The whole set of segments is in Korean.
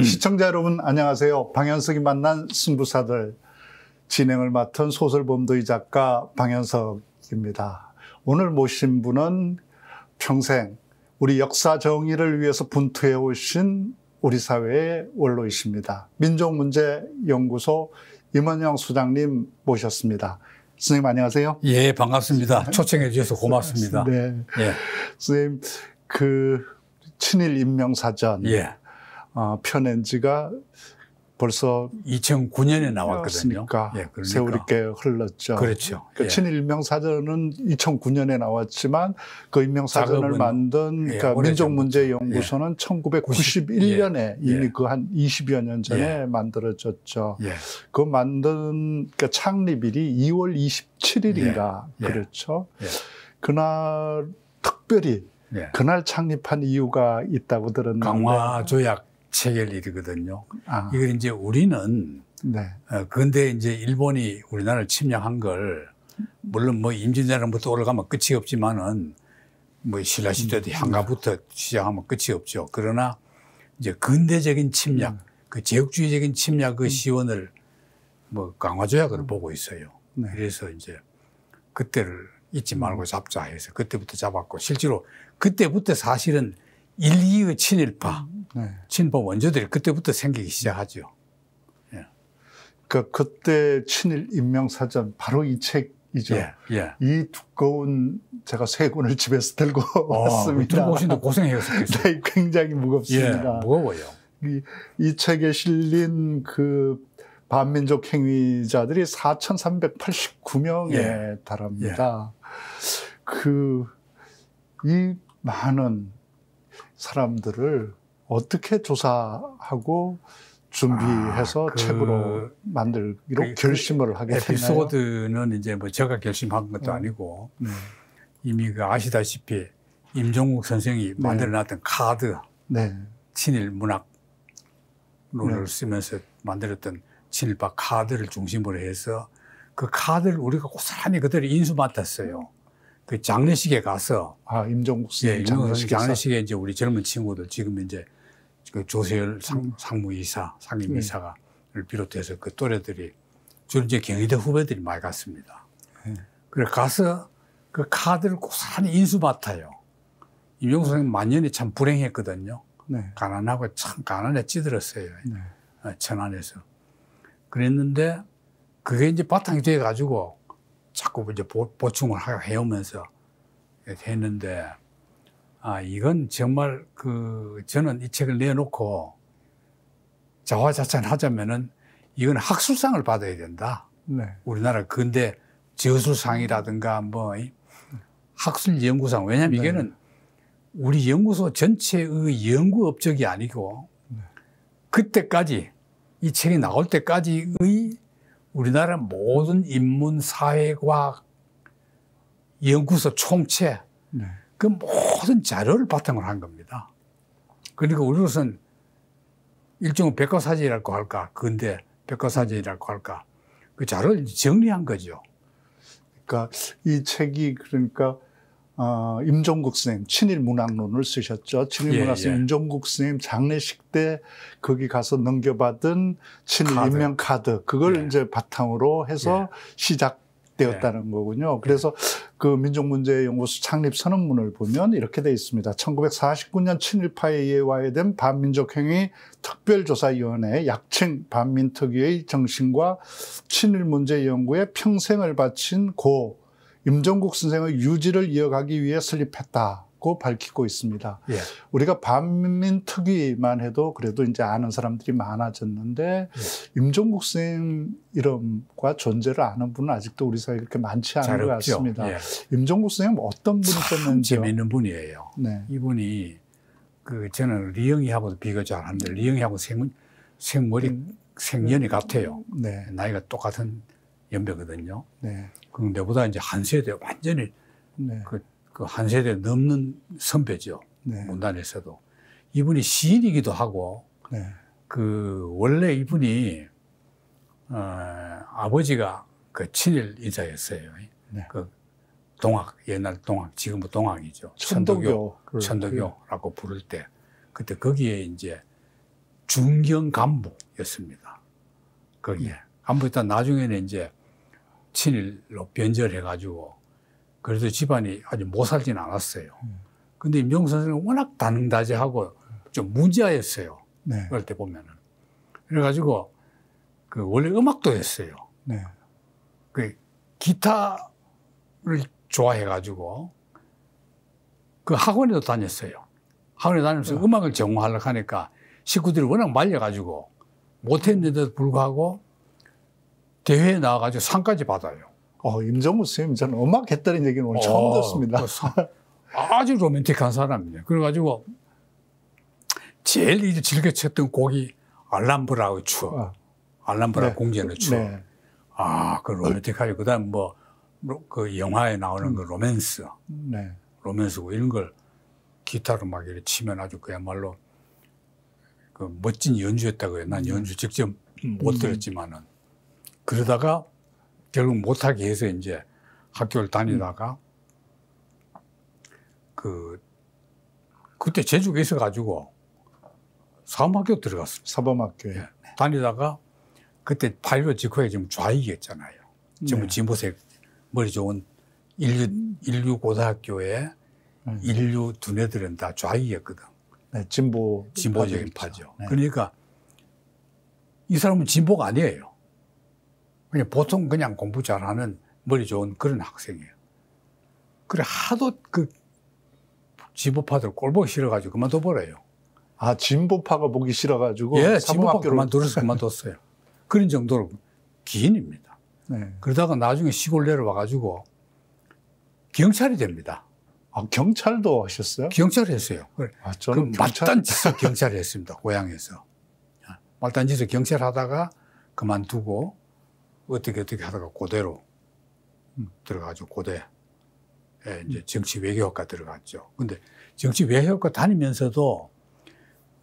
시청자 여러분 안녕하세요. 방현석이 만난 승부사들 진행을 맡은 소설범도이 작가 방현석입니다. 오늘 모신 분은 평생 우리 역사 정의를 위해서 분투해 오신 우리 사회의 원로이십니다. 민족문제연구소 임원영 수장님 모셨습니다. 선생님 안녕하세요. 예, 반갑습니다. 초청해 주셔서 고맙습니다. 네, 예. 선생님 그 친일 인명사전 펴낸 지가 벌써 2009년에 나왔거든요. 예, 그러니까 세월이 꽤 흘렀죠. 그렇죠. 그 예. 친일 인명사전은 2009년에 나왔지만 그 인명사전을 만든 그러니까 민족문제연구소는 1991년에 이미 그 한 20여 년 전에 만들어졌죠. 그 만든 그러니까 창립일이 2월 27일인가 그렇죠. 그날 특별히 그날 창립한 이유가 있다고 들었는데 강화 조약 체결일이거든요. 이걸 이제 우리는 근데 이제 일본이 우리나라를 침략한 걸 물론 뭐 임진왜란부터 올라가면 끝이 없지만은 뭐 신라 시대도 향가부터 시작하면 끝이 없죠. 그러나 이제 근대적인 침략, 그 제국주의적인 침략 그 시원을 뭐 강화 조약으로 보고 있어요. 그래서 이제 그때를 잊지 말고 잡자 해서 그때부터 잡았고 실제로 그때부터 사실은 1, 2의 친일파, 친일파 원조들이 그때부터 생기기 시작하죠. 그러니까 그때 친일 인명사전 바로 이 책이죠. 이 두꺼운 제가 세 권을 집에서 들고 왔습니다. 들고 오시는데 고생하셨겠어요. 네, 굉장히 무겁습니다. 무거워요. 이 책에 실린 그 반민족 행위자들이 4,389명에 달합니다. 이 많은 사람들을 어떻게 조사하고 준비해서 책으로 만들기로 결심을 하게 됐나요? 에피소드는 이제 뭐 제가 결심한 것도 아니고 이미 그 아시다시피 임종국 선생이 만들어놨던 카드, 친일 문학론을 쓰면서 만들었던 친일파 카드를 중심으로 해서 그 카드를 우리가 고스란히 그대로 인수 맡았어요. 그 장례식에 가서 임종국 선생님 장례식에 이제 우리 젊은 친구들 지금 이제 그 조세열 상무이사, 상임이사를 비롯해서 그 또래들이 주로 이제 경희대 후배들이 많이 갔습니다. 그래 가서 그 카드를 고스란히 인수 맡아요. 임종국 선생님 만년이 참 불행했거든요. 가난하고 참 가난에 찌들었어요. 천안에서. 그랬는데 그게 이제 바탕이 돼 가지고 자꾸 이제 보충을 해오면서 했는데, 이건 정말 저는 이 책을 내놓고 자화자찬하자면은 이건 학술상을 받아야 된다. 우리나라 근대 저술상이라든가 뭐 학술연구상. 왜냐하면 이게는 우리 연구소 전체의 연구 업적이 아니고 그때까지 이 책이 나올 때까지의 우리나라 모든 인문, 사회과학 연구소 총체 그 모든 자료를 바탕으로 한 겁니다. 그러니까 우리로서는 일종의 백과사전이라고 할까, 근대 백과사전이라고 할까, 그 자료를 정리한 거죠. 그러니까 이 책이 그러니까 임종국 선생님 친일 문학론을 쓰셨죠. 친일 문학 선생님 임종국 선생님 장례식 때 거기 가서 넘겨받은 친일 인명 카드 그걸 이제 바탕으로 해서 시작되었다는 거군요. 그래서 그 민족문제연구소 창립 선언문을 보면 이렇게 돼 있습니다. 1949년 친일파에 의해 와해된 반민족행위 특별조사위원회 약칭 반민특위의 정신과 친일 문제 연구에 평생을 바친 고 임종국 선생의 유지를 이어가기 위해 설립했다고 밝히고 있습니다. 우리가 반민특위만 해도 그래도 이제 아는 사람들이 많아졌는데 임종국 선생 이름과 존재를 아는 분은 아직도 우리 사회에 그렇게 많지 않은 것 같습니다. 임종국 선생은 어떤 분이셨는지 재미있는 분이에요. 이분이 저는 리영이하고도 비교 잘 하는데 리영이하고 생년이 같아요. 나이가 똑같은 연배거든요. 그럼 내보다 이제 한 세대 완전히 그 한 세대 넘는 선배죠. 문단에서도. 이분이 시인이기도 하고 원래 이분이 아버지가 그 친일 인사였어요. 그 동학, 옛날 동학, 지금은 동학이죠. 천도교라고 부를 때 그때 거기에 이제 중경 간부였습니다. 거기에. 간부였다 나중에는 이제 친일로 변절해가지고 그래도 집안이 아주 못 살진 않았어요. 근데 임종국 선생은 워낙 다능다재하고 좀 무지하였어요. 네. 그럴 때 보면은. 그래가지고 그 원래 음악도 했어요. 네. 그 기타를 좋아해가지고 그 학원에도 다녔어요. 학원에 다니면서 음악을 전공하려고 하니까 식구들이 워낙 말려가지고 못했는데도 불구하고 대회에 나와가지고 상까지 받아요. 임종국 선생님, 저는 음악 했다는 얘기는 오늘 처음 듣습니다. 아주 로맨틱한 사람이에요. 그래가지고 제일 이제 즐겨 쳤던 곡이 알람브라의 추억. 알람브라 네. 공전의 추억. 네. 그 로맨틱하죠. 그 다음 그 영화에 나오는 그 로맨스. 네. 로맨스고 이런 걸 기타로 막 이렇게 치면 아주 그야말로 그 멋진 연주였다고요. 난 연주 직접 못 들었지만은. 그러다가 결국 못하게 해서 이제 학교를 다니다가 그때 제주에 있어가지고 사범학교 들어갔어요. 사범학교에. 예. 다니다가 그때 8.15 직후에 지금 좌익이었잖아요. 전부 진보색 머리 좋은 인류 고등학교에 인류 두뇌들은 다 좌익이었거든. 네, 진보적인 파죠. 네. 그러니까 이 사람은 진보가 아니에요. 그냥 보통 그냥 공부 잘하는 머리 좋은 그런 학생이에요. 그래 하도 그 진보파들 꼴보기 싫어가지고 그만둬버려요. 진보파가 보기 싫어가지고. 예, 진보파 그만뒀어요. 그런 정도로 기인입니다. 네. 그러다가 나중에 시골 내려와가지고 경찰이 됩니다. 경찰도 하셨어요? 경찰을 했어요. 저는 말단 짓을 경찰을 했습니다. 고향에서. 말단 짓을 경찰 하다가 그만두고 어떻게 하다가 고대로 들어가죠. 고대에 이제 정치 외교학과 들어갔죠. 근데 정치 외교학과 다니면서도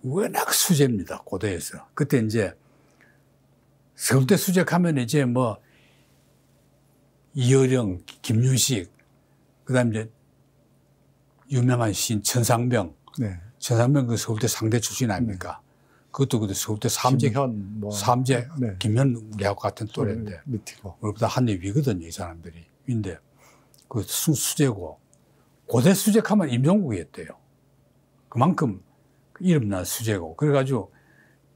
워낙 수재입니다. 고대에서. 그때 이제 서울대 수재하면 이제 뭐 이어령, 김윤식, 그 다음에 이제 유명한 시인 천상병. 네. 천상병 그 서울대 상대 출신 아닙니까? 그것도 근데 서울대 삼재, 네. 김현 우리하고 같은 또래인데. 밑이고. 우리보다 한 대 위거든요, 이 사람들이. 근데 그 수재고, 고대 수재하면 임종국이었대요. 그만큼 이름난 수재고. 그래가지고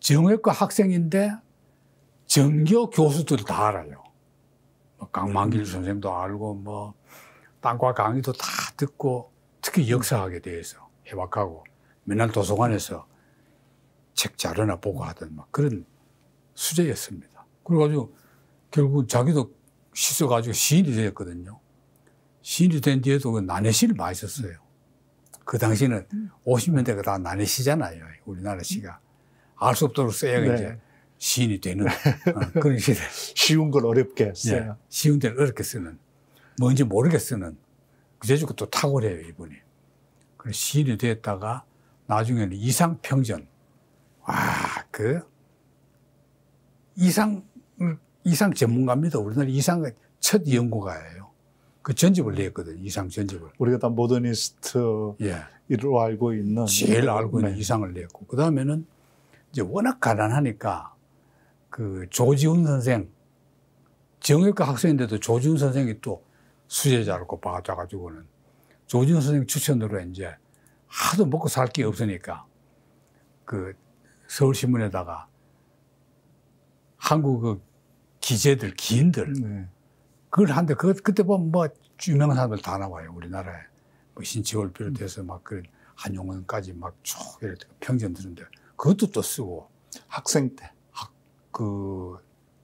정외과 학생인데 전교 교수들 다 알아요. 강만길 선생도 알고, 뭐, 땅과 강의도 다 듣고, 특히 역사학에 대해서 해박하고, 맨날 도서관에서 책 자료나 보고 하던 막 그런 수재였습니다. 그래가지고 결국 자기도 씻어가지고 시인이 되었거든요. 시인이 된 뒤에도 그 난해시를 많이 썼어요. 그 당시는 50년대가 다 난해시잖아요. 우리나라 시가. 알 수 없도록 써야 네. 이제 시인이 되는 그런 시대. 쉬운 걸 어렵게 써요. 예, 쉬운 데를 어렵게 쓰는, 뭔지 모르게 쓰는, 그래가지고 또 탁월해요, 이분이. 그래서 시인이 됐다가 나중에는 이상평전. 이상 전문가입니다. 우리나라 이상의 첫 연구가예요. 그 전집을 냈거든요. 이상 전집을. 우리가 다 모더니스트로 알고 있는. 제일 알고 있는 이상을 냈고. 그 다음에는 이제 워낙 가난하니까 그 조지훈 선생, 정외과 학생인데도 조지훈 선생이 또 수제자라고 봐가지고는 조지훈 선생 추천으로 이제 하도 먹고 살 게 없으니까 그 서울신문에다가 한국 그 기재들, 기인들, 그걸 하는데 그때 보면 뭐 유명한 사람들 다 나와요. 우리나라에. 뭐 신치호를 비롯해서 막 그런 한용운까지 막 쭉 이렇게 평전 드는데 그것도 또 쓰고. 학생 때. 그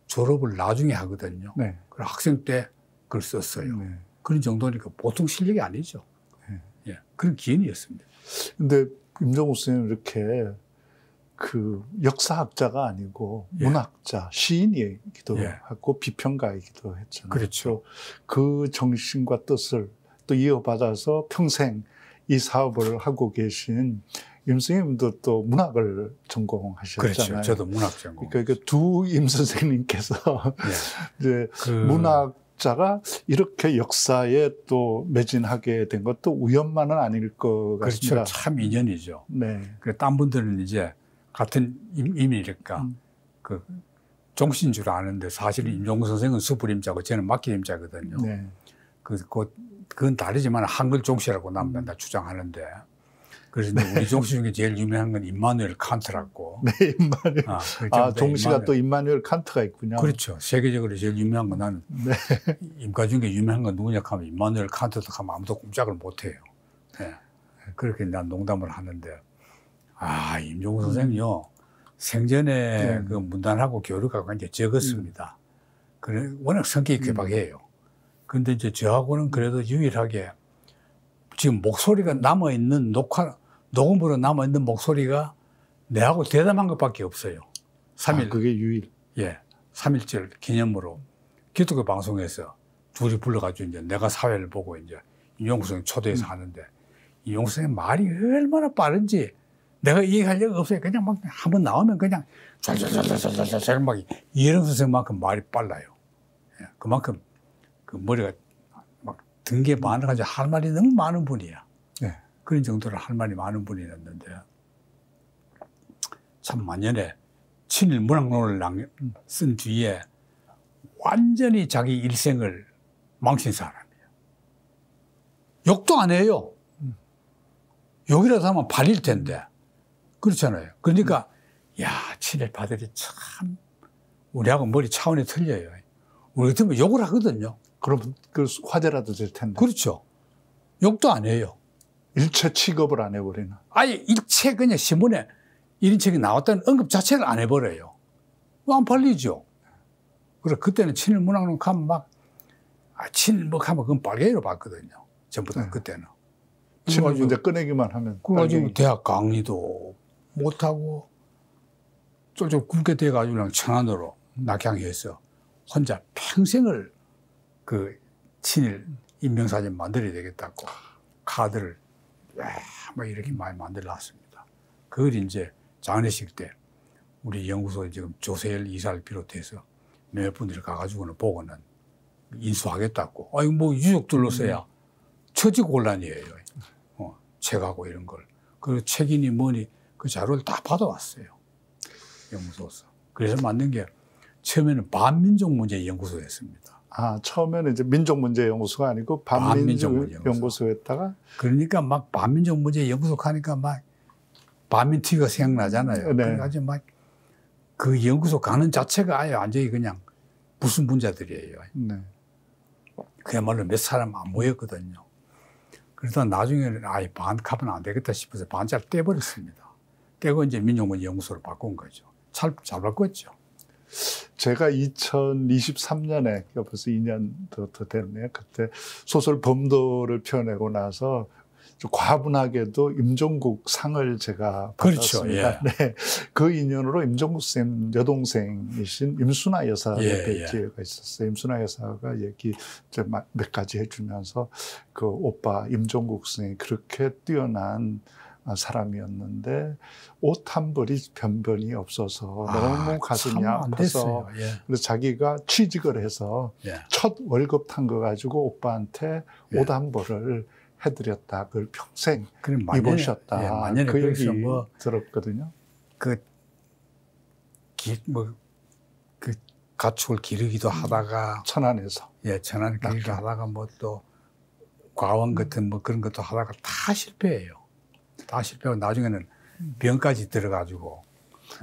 졸업을 나중에 하거든요. 네. 그래서 학생 때 그걸 썼어요. 네. 그런 정도니까 보통 실력이 아니죠. 네. 예, 그런 기인이었습니다. 근데 임종국 선생님은 이렇게 그 역사학자가 아니고 문학자, 시인이기도 하고 비평가이기도 했잖아요. 그렇죠. 그 정신과 뜻을 또 이어받아서 평생 이 사업을 하고 계신 임 선생님도 또 문학을 전공하셨잖아요. 그렇죠. 저도 문학 전공. 그러니까 두 임 선생님께서 이제 문학자가 이렇게 역사에 또 매진하게 된 것도 우연만은 아닐 것 같습니다. 그렇죠. 참 인연이죠. 네. 그래, 딴 분들은 이제 같은 이민이니까 그 종신 줄 아는데 사실은 임종국 선생은 수불임자고 저는 막길임자거든요. 네. 그건 다르지만 한글 종시라고 남편다 주장하는데 그래서 우리 종시 중에 제일 유명한 건 임마누엘 칸트라고. 네, 임마누엘. 종시가 또 임마누엘 칸트가 있군요. 그렇죠. 세계적으로 제일 유명한 건 나는 임가 중에 유명한 건 누구냐 하면 임마누엘 칸트도 하면 아무도 꼼짝을 못 해요. 네. 그렇게 난 농담을 하는데 임종국 선생은요 생전에 그 문단하고 교류가 굉장히 적었습니다. 그래 워낙 성격이 괴박해요. 근데 이제 저하고는 그래도 유일하게 지금 목소리가 남아있는 녹음으로 남아있는 목소리가 내하고 대담한 것밖에 없어요. 3일. 그게 유일. 예. 3.1절 기념으로 기독교 방송에서 둘이 불러가지고 이제 내가 사회를 보고 이제 이용수 선생 초대해서 하는데 이용수 선생 말이 얼마나 빠른지 내가 이해하려고 없어요. 그냥 막 한번 나오면 그냥 잘 막 이해령 선생만큼 말이 빨라요. 예. 그만큼 그 머리가 막 등기에 많아가지고 할 말이 너무 많은 분이야. 네. 그런 정도로 할 말이 많은 분이었는데 참 만년에 친일 문학론을 쓴 뒤에 완전히 자기 일생을 망친 사람이에요. 욕도 안 해요. 욕이라도 하면 발릴 텐데. 그렇잖아요. 그러니까 야 친일파들이 참 우리하고 머리 차원이 틀려요. 우리 같으면 욕을 하거든요. 그럼 그 화제라도 될 텐데. 그렇죠. 욕도 안 해요. 일체 취급을 안 해버리나. 아예 일체 그냥 신문에 이런 책이 나왔다는 언급 자체를 안 해버려요. 안 팔리죠. 그래 그때는 친일 문학론 가면 막 친일 뭐 하면 그건 빨개로 봤거든요. 전부 다 그때는. 친일 문제 꺼내기만 하면. 그래가지고 대학 강의도 못하고 쫄쫄 굶게 돼가지고 그냥 천안으로 낙향해서 혼자 평생을 그 친일 인명사진 만들어야 되겠다고 카드를 막 이렇게 많이 만들어놨습니다. 그걸 이제 장례식 때 우리 연구소에 지금 조세열 이사를 비롯해서 몇 분들이 가가지고는 보고는 인수하겠다고. 아이고 뭐 유족들로서야 처지곤란이에요. 책하고 이런 걸. 그 책이니 뭐니 그 자료를 다 받아왔어요. 연구소에서. 그래서 만든 게 처음에는 반민족문제연구소였습니다. 처음에는 이제 민족문제연구소가 아니고 반민족연구소였다가. 그러니까 막 반민족문제연구소 하니까 막 반민특위가 생각나잖아요. 네. 그래가지고 막 그 연구소 가는 자체가 아예 완전히 그냥 무슨 분자들이에요. 네. 그야말로 몇 사람 안 모였거든요. 그러다 나중에는 아예 반값은 안 되겠다 싶어서 반자를 떼버렸습니다. 떼고 이제 민족문제연구소로 바꾼 거죠. 잘 바꿨죠. 제가 2023년에 벌써 2년 더 됐네요. 그때 소설 범도를 펴내고 나서 좀 과분하게도 임종국 상을 제가 받았습니다. 그렇죠. 예. 네. 그 인연으로 임종국 쌤 여동생이신 임순아 여사를 뵐 기회가 있었어요. 임순아 여사가 얘기 몇 가지 해주면서 그 오빠 임종국 쌤이 그렇게 뛰어난 사람이었는데 옷 한 벌이 변변이 없어서 너무 가슴이 아파서 그래서 자기가 취직을 해서 첫 월급 탄 거 가지고 오빠한테 옷 한 벌을 해드렸다. 그걸 평생 입으셨다. 그 얘기 뭐 들었거든요. 그 가축을 기르기도 하다가 천안에서 천안 기르기도 하다가 뭐 또 과원 같은 뭐 그런 것도 하다가 다 실패해요. 다 실패하고 나중에는 병까지 들어가지고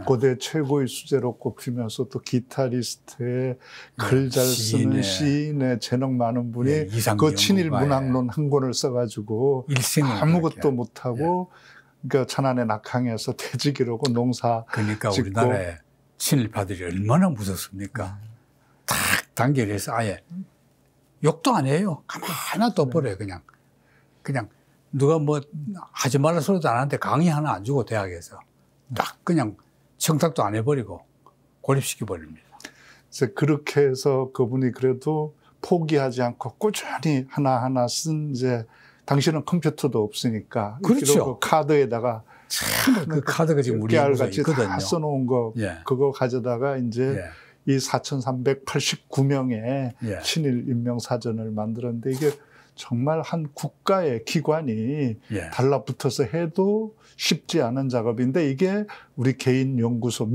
고대 최고의 수재로 꼽히면서 또 기타리스트의 글 잘 쓰는 시인의 재능 많은 분이 그 친일 문학론 한 권을 써가지고 아무것도 못하고 그러니까 천안에 낙항해서 퇴직이라고 농사 그러니까 짓고. 우리나라의 친일파들이 얼마나 무섭습니까? 탁 단결해서 아예 욕도 안 해요. 가만히 둬버려요. 그냥 누가 뭐 하지 말라 소리도 안 하는데 강의 하나 안 주고 대학에서 딱 그냥 청탁도 안 해버리고 고립시켜버립니다. 그래서 그렇게 해서 그분이 그래도 포기하지 않고 꾸준히 하나하나 쓴 이제 당시는 컴퓨터도 없으니까 그렇죠. 그 카드에다가 참 그 카드가 지금 우리 연구소에 있거든요. 다 써놓은 거 그거 가져다가 이제 이 4,389명의 친일 인명사전을 만들었는데 이게 정말 한 국가의 기관이 예. 달라붙어서 해도 쉽지 않은 작업인데 이게 우리 개인 연구소,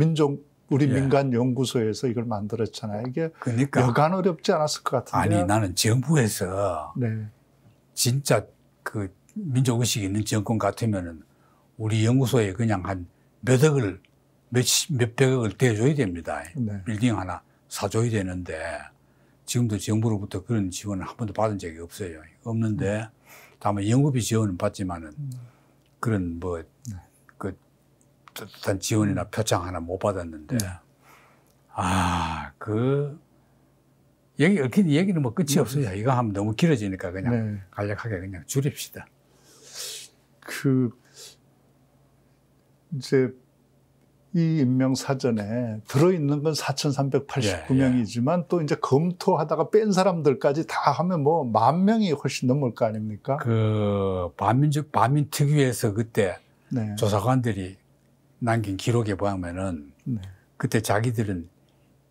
우리 예. 민간 연구소에서 이걸 만들었잖아요. 이게 그러니까 여간 어렵지 않았을 것 같은데. 아니 나는 정부에서 네. 진짜 그 민족의식이 있는 정권 같으면은 우리 연구소에 그냥 한 몇백억을 대줘야 됩니다. 네. 빌딩 하나 사줘야 되는데 지금도 정부로부터 그런 지원을 한 번도 받은 적이 없어요. 없는데 다만 연구비 지원은 받지만은 그런 뭐 그 뜻한 지원이나 표창 하나 못 받았는데 얘기는 뭐 끝이 없어요. 이거 하면 너무 길어지니까 그냥 간략하게 그냥 줄입시다. 이제 이 임명사전에 들어있는 건 4,389명이지만 또 이제 검토하다가 뺀 사람들까지 다 하면 뭐 10,000명이 훨씬 넘을 거 아닙니까? 그 반민특위에서 그때 조사관들이 남긴 기록에 보면은 그때 자기들은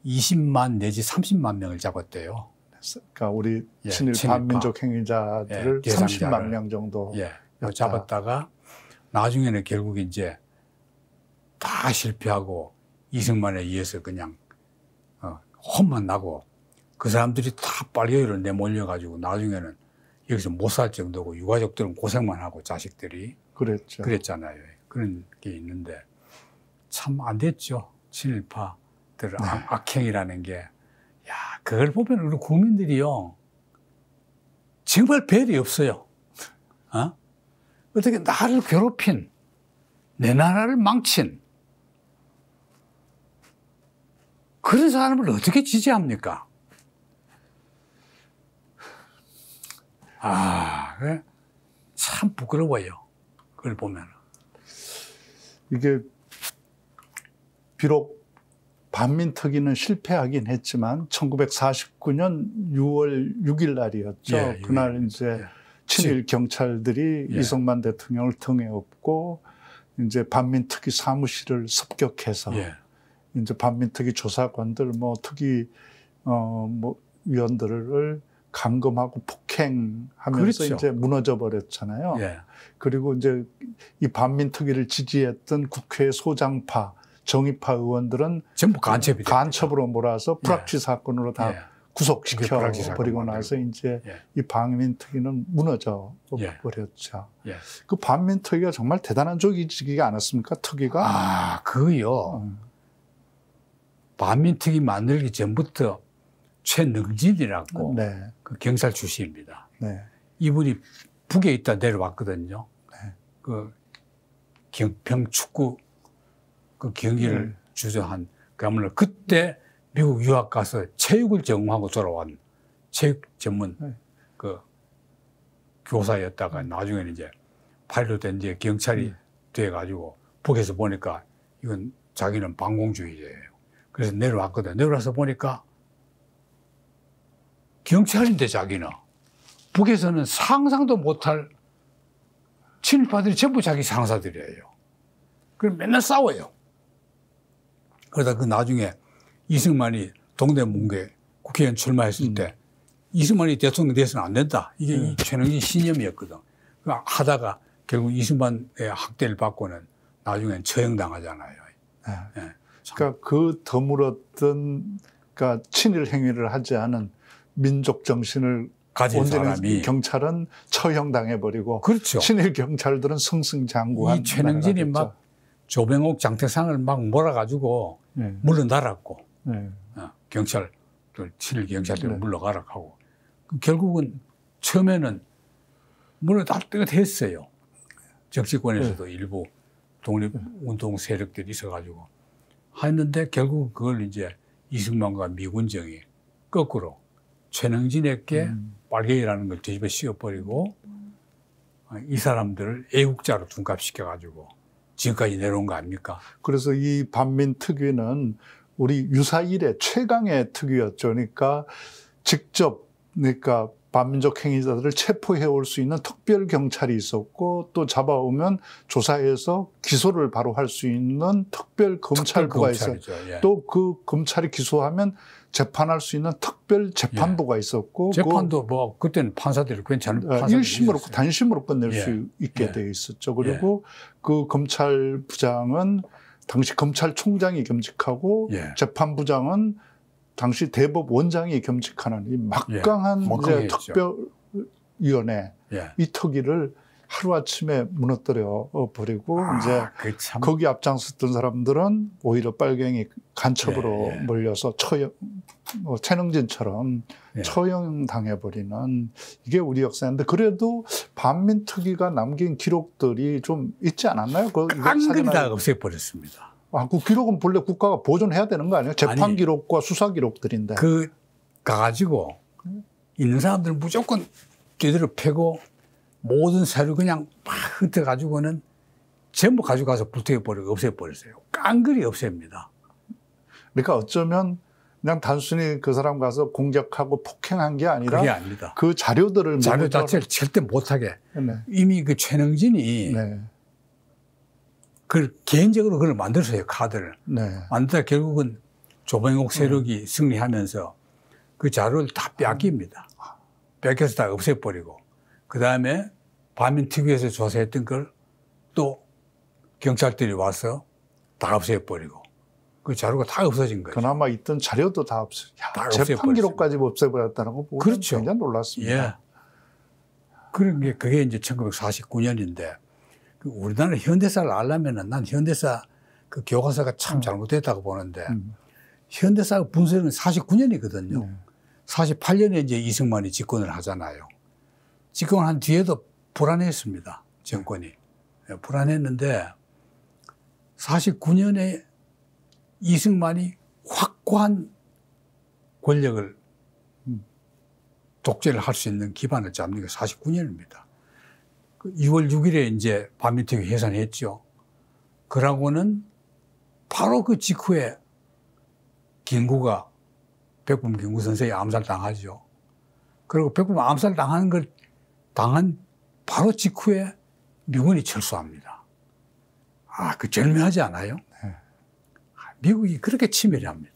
20만 내지 30만 명을 잡았대요. 그러니까 우리 친일 반민족 행위자들을 30만 명 정도 잡았다가 나중에는 결국 이제 다 실패하고 이승만에 의해서 그냥 혼만 나고 그 사람들이 다 빨갱이로 내몰려가지고 나중에는 여기서 못 살 정도고 유가족들은 고생만 하고 자식들이 그랬잖아요. 그런 게 있는데 참 안 됐죠. 친일파들 악행이라는 게. 야, 그걸 보면 우리 국민들이요. 정말 배려이 없어요. 어떻게 나를 괴롭힌, 내 나라를 망친 그런 사람을 어떻게 지지합니까? 참 부끄러워요. 그걸 보면. 이게 비록 반민특위는 실패하긴 했지만 1949년 6월 6일 날이었죠. 그날 이제 친일 경찰들이 이승만 대통령을 등에 업고 이제 반민특위 사무실을 습격해서 이제 반민특위 조사관들 특위 위원들을 감금하고 폭행하면서 이제 무너져 버렸잖아요. 그리고 이제 이 반민특위를 지지했던 국회 소장파, 정의파 의원들은 전부 간첩으로 몰아서 불합치 사건으로 다 구속시켜 버리고 나서 이제 이 반민특위는 무너져 버렸죠. 그 반민특위가 정말 대단한 쪽이지 않았습니까? 특위가? 그거요. 반민특위 만들기 전부터 최능진이라고 그 경찰 출신입니다. 이분이 북에 있다 내려왔거든요. 그 평축구 그 경기를 주저한 그야말로 그때 미국 유학 가서 체육을 전공하고 돌아온 체육 전문 그 교사였다가 나중에는 이제 파일럿 된 이제 경찰이 돼가지고 북에서 보니까 이건 자기는 반공주의자예요. 그래서 내려왔거든. 내려와서 보니까 경찰인데 자기는 북에서는 상상도 못할 친일파들이 전부 자기 상사들이에요. 그럼 맨날 싸워요. 그러다 그 나중에 이승만이 동대문고에 국회의원 출마했을 때 이승만이 대통령 돼서는 안 된다. 이게 최능진 신념이었거든. 하다가 결국 이승만의 학대를 받고는 나중엔 처형당하잖아요. 그러니까 그 더물었던 그러니까 친일 행위를 하지 않은 민족 정신을 가진 사람이 경찰은 처형당해버리고 친일 경찰들은 승승장구한. 이 최능진이 막 조병옥, 장태상을 막 몰아가지고 물러나라고 경찰, 친일 경찰들을 물러가라고 하고 결국은 처음에는 물론 다 뜨뜻했어요. 정치권에서도 일부 독립운동 세력들이 있어가지고 했는데 결국 그걸 이제 이승만과 미군정이 거꾸로 최능진에게 빨갱이라는 걸 뒤집어 씌워버리고 이 사람들을 애국자로 둔갑시켜가지고 지금까지 내려온 거 아닙니까? 그래서 이 반민특위는 우리 유사 이래 최강의 특위였죠. 그러니까 직접 반민족 행위자들을 체포해 올 수 있는 특별 경찰이 있었고 또 잡아오면 조사해서 기소를 바로 할 수 있는 특별 검찰부가 있어요. 예. 또 그 검찰이 기소하면 재판할 수 있는 특별 재판부가 있었고 재판도 뭐 그때는 판사들이 괜찮은 판사들이 1심으로 단심으로 끝낼 예. 수 있게 돼 있었죠. 그리고 그 검찰부장은 당시 검찰총장이 겸직하고 재판부장은 당시 대법원장이 겸직하는 이 막강한 이제 특별위원회 이 특위를 하루아침에 무너뜨려 버리고 이제 거기 앞장섰던 사람들은 오히려 빨갱이 간첩으로 몰려서 최능진처럼 처형당해버리는 이게 우리 역사인데 그래도 반민특위가 남긴 기록들이 좀 있지 않았나요? 깡그리 다 없애버렸습니다. 그 기록은 본래 국가가 보존해야 되는 거 아니에요? 재판 기록과 수사 기록들인데. 가가지고 있는 사람들은 무조건 뒤대로 패고 모든 서류 그냥 막 흩어가지고는 전부 가져가서 불태워버리고 없애버렸어요. 깡그리 없앱니다. 그러니까 어쩌면 그냥 단순히 그 사람 가서 공격하고 폭행한 게 아니라 그게 아닙니다. 그 자료 자체를 절대 못하게 이미 그 최능진이 개인적으로 그걸 만들었어요. 카드를. 만들다 결국은 조병옥 세력이 승리하면서 그 자료를 다 뺏깁니다. 뺏겨서 다 없애버리고 그 다음에 반민특위에서 조사했던 걸 또 경찰들이 와서 다 없애버리고 그 자료가 다 없어진 거죠. 그나마 있던 자료도 다 없어요. 재판 기록까지 없애버렸다는 거 보고 그렇죠. 굉장히 놀랐습니다. 그런 게 그게 이제 1949년인데 우리나라 현대사를 알려면은 난 현대사 그 교과서가 참 잘못됐다고 보는데 현대사 분석은 49년이거든요. 48년에 이제 이승만이 집권을 하잖아요. 집권한 뒤에도 불안했습니다. 정권이. 불안했는데 49년에 이승만이 확고한 권력을 독재를 할 수 있는 기반을 잡는 게 49년입니다. 2월 6일에 이제 반민특위 해산했죠. 그러고는 바로 그 직후에 김구가 백범 김구 선생이 암살당하죠. 그리고 백범 암살당하는 걸 당한 바로 직후에 미군이 철수합니다. 그 절묘하지 않아요? 미국이 그렇게 치밀합니다.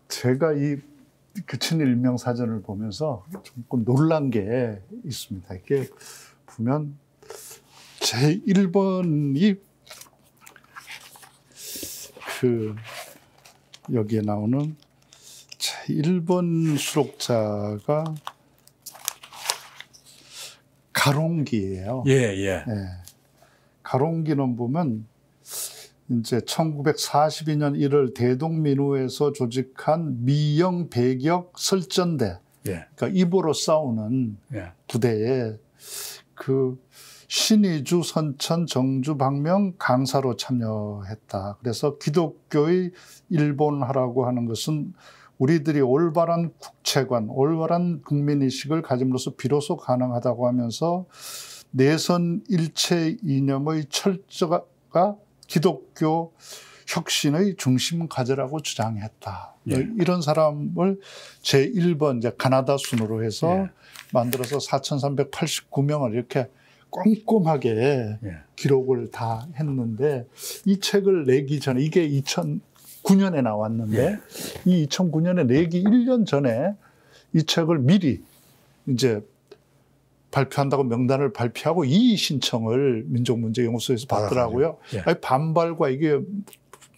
제가 그 친일일명사전을 보면서 조금 놀란 게 있습니다. 이게 보면 제1번이 여기에 나오는 제1번 수록자가 가롱기예요. 가롱기는 보면 이제 1942년 1월 대동민우에서 조직한 미영 배격 설전대, 그러니까 입으로 싸우는 부대에 그 신의주, 선천, 정주, 방명, 강사로 참여했다. 그래서 기독교의 일본화라고 하는 것은 우리들이 올바른 국채관, 올바른 국민의식을 가짐으로써 비로소 가능하다고 하면서 내선 일체 이념의 철저가 기독교 혁신의 중심 과제라고 주장했다. 이런 사람을 제1번 이제 가나다 순으로 해서 만들어서 4,389명을 이렇게 꼼꼼하게 기록을 다 했는데 이 책을 내기 전에 이게 2009년에 나왔는데 이 2009년에 내기 1년 전에 이 책을 미리 이제 발표한다고 명단을 발표하고 이의 신청을 민족문제연구소에서 받더라고요. 반발과 이게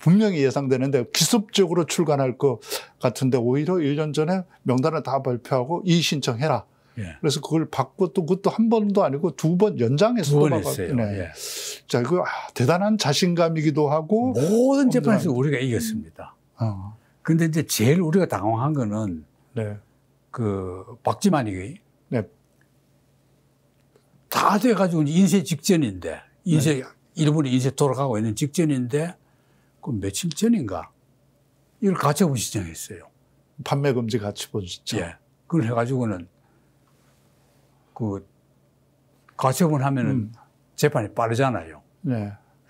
분명히 예상되는데 기습적으로 출간할 것 같은데 오히려 1년 전에 명단을 다 발표하고 이의 신청해라. 그래서 그걸 받고 또 그것도 한 번도 아니고 2번 연장해서 또 받았어요. 자, 이거 대단한 자신감이기도 하고 모든 재판에서 우리가 이겼습니다. 근데 이제 제일 우리가 당황한 거는 그 박지만이 다 돼가지고 인쇄 직전인데 일본이 인쇄 돌아가고 있는 직전인데 그 며칠 전인가 이걸 가처분 신청했어요. 판매 금지 가처분 신청. 그걸 해가지고는 그 가처분하면은 재판이 빠르잖아요.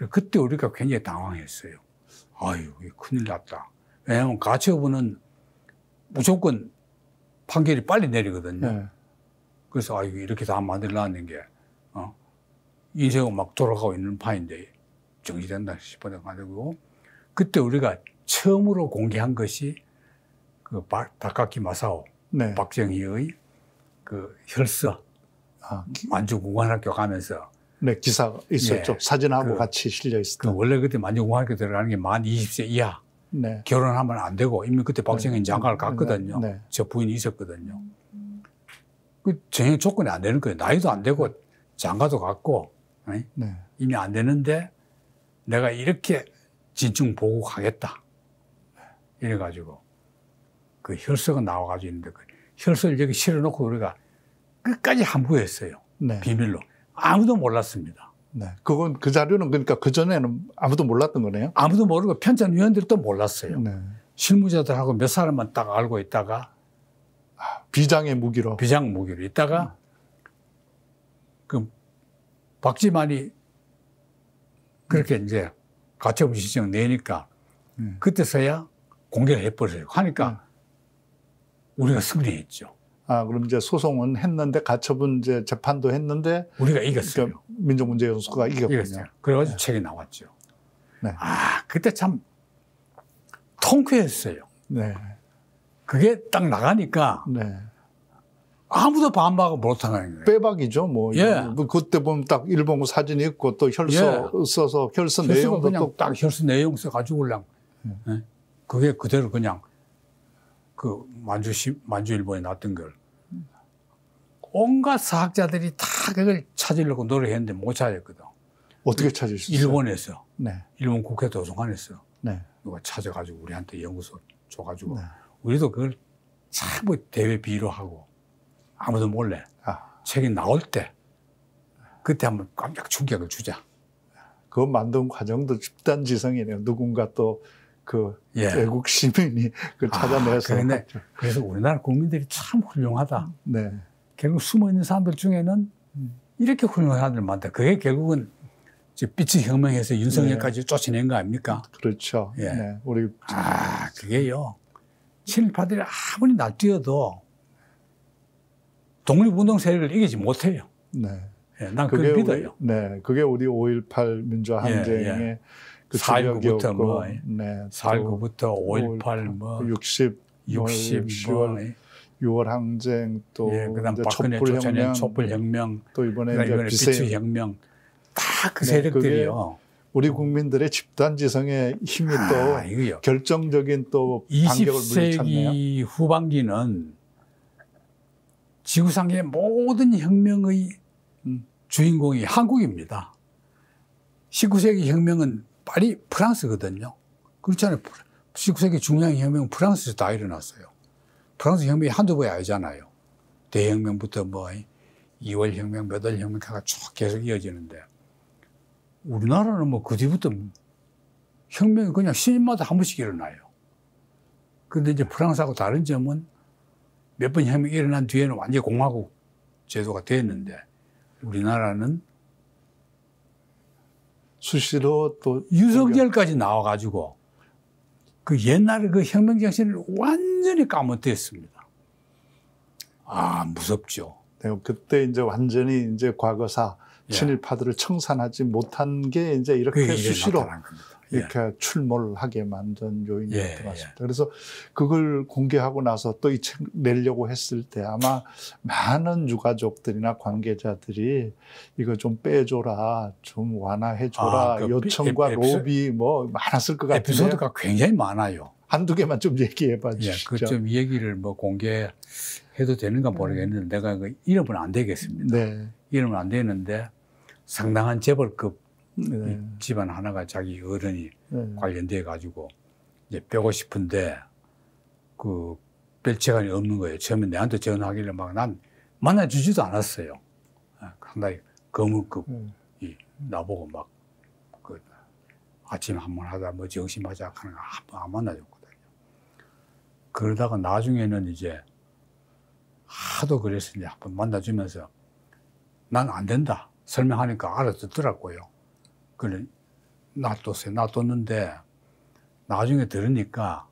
그때 우리가 굉장히 당황했어요. 아유, 큰일 났다. 왜냐하면 가처분은 무조건 판결이 빨리 내리거든요. 네. 그래서 아, 이렇게 다 만들어놨는 게 인생은 막 돌아가고 있는 판인데 정지된다 싶어서 가지고 그때 우리가 처음으로 공개한 것이 그 다카키 마사오, 네. 박정희의 그 혈서 만주공관학교 가면서 네, 기사가 있었죠. 예, 사진하고 같이 실려 있었던. 원래 그때 만주공관학교 들어가는 게 만 20세 이하. 네. 결혼하면 안 되고 이미 그때 박정희 장가를 갔거든요. 네. 저 부인이 있었거든요. 그 전혀 조건이 안 되는 거예요. 나이도 안 되고 장가도 갔고 네. 이미 안 되는데 내가 이렇게 진충 보고 가겠다. 이래가지고 그 혈서가 나와가지고 있는데 그 혈서를 여기 실어놓고 우리가 끝까지 함구했어요. 네. 비밀로. 아무도 몰랐습니다. 네. 그건 그 자료는 그러니까 그 전에는 아무도 몰랐던 거네요. 아무도 모르고 편찬위원들도 몰랐어요. 네. 실무자들하고 몇 사람만 딱 알고 있다가 비장의 무기로. 비장 무기로 있다가 그 박지만이 그렇게 이제 가처분 신청 내니까 그때서야 공개를 해버려요. 하니까 우리가 승리했죠. 아, 그럼 이제 소송은 했는데 가처분 이제 재판도 했는데 우리가 이겼어요. 그러니까 민족문제연수가 이겼군요. 이겼어요. 그래가지고 책이 나왔죠. 네. 아, 그때 참 통쾌했어요. 네. 그게 딱 나가니까 네. 아무도 반박을 못하는 거예요. 빼박이죠. 뭐. 예. 뭐 그때 보면 딱 일본고 사진이 있고 또 혈서 써서 혈서 혈서가 내용도 그냥 또 딱 혈서 내용 써가지고 그냥 예? 그게 그대로 그냥 그 만주일보에 났던 걸 온갖 사학자들이 다 그걸 찾으려고 노력했는데 못 찾았거든. 어떻게 찾으셨어요? 일본에서. 네. 일본 국회 도서관에서 네. 누가 찾아가지고 우리한테 연구소 줘가지고 네. 우리도 그걸 전부 대외 비로하고 아무도 몰래 책이 나올 때 그때 한번 깜짝 충격을 주자. 그거 만든 과정도 집단지성이네요. 누군가 또 그 외국 시민이 그걸 찾아내서. 그래서 우리나라 국민들이 참 훌륭하다. 네. 결국 숨어있는 사람들 중에는 이렇게 훌륭한 사람들 많다. 그게 결국은 빛의 혁명에서 윤석열까지 쫓아낸 거 아닙니까? 그렇죠. 예. 네. 우리 그게요. 친일파들이 아무리 날뛰어도 독립운동 세력을 이기지 못해요. 네. 예, 난 그걸 믿어요. 네. 그게 우리 5.18 민주화 항쟁의 그 4.19부터 뭐, 네. 4.19부터 5.18 뭐, 60 뭐, 6월 항쟁 또 그다음 박근혜 쫓아낸 촛불혁명 또 이번에 이제 빛의 혁명 다 그 세력들이요. 우리 국민들의 집단지성의 힘이 또 이거요. 결정적인 또 반격을 물리쳤네요. 20세기 후반기는 지구상의 모든 혁명의 주인공이 한국입니다. 19세기 혁명은 프랑스거든요. 그렇잖아요. 19세기 중요한 혁명은 프랑스에서 다 일어났어요. 프랑스 혁명이 한두 번이 아니잖아요. 대혁명부터 뭐 2월 혁명, 몇 월 혁명가 쭉 계속 이어지는데 우리나라는 뭐 그 뒤부터 혁명이 그냥 시민마다 한 번씩 일어나요. 그런데 이제 프랑스하고 다른 점은 몇 번 혁명이 일어난 뒤에는 완전히 공화국 제도가 됐는데 우리나라는 수시로 또 유석열까지 나와가지고 그 옛날에 그 혁명 정신을 완전히 까먹었습니다. 아, 무섭죠. 네, 그때 이제 완전히 이제 과거사 친일파들을 청산하지 못한 게 이제 이렇게 수시로 이렇게 출몰을 하게 만든 요인이었던 것 같습니다. 그래서 그걸 공개하고 나서 또 이 책 내려고 했을 때 아마 많은 유가족들이나 관계자들이 이거 좀 빼줘라, 좀 완화해줘라 요청과 로비 뭐 많았을 것 같은데 에피소드가 굉장히 많아요. 한두 개만 좀 얘기해봐 주시죠. 그 좀 얘기를 뭐 공개해도 되는가 모르겠는데 내가 그 이름은 안 되겠습니다. 네. 이름은 안 되는데 상당한 재벌급 집안 하나가 자기 어른이 관련돼 가지고 이제 빼고 싶은데 그 뺄 시간이 없는 거예요. 처음에 내한테 전화하길래 막 난 만나주지도 않았어요. 상당히 거물급이 나보고 막 그 아침 한번 하다 뭐 정신마작 하는 거 안 만나줬거든요. 그러다가 나중에는 이제 하도 그래서 이제 한번 만나주면서 난 안 된다. 설명하니까 알아듣더라고요. 그래, 놔뒀어요. 놔뒀는데, 나중에 들으니까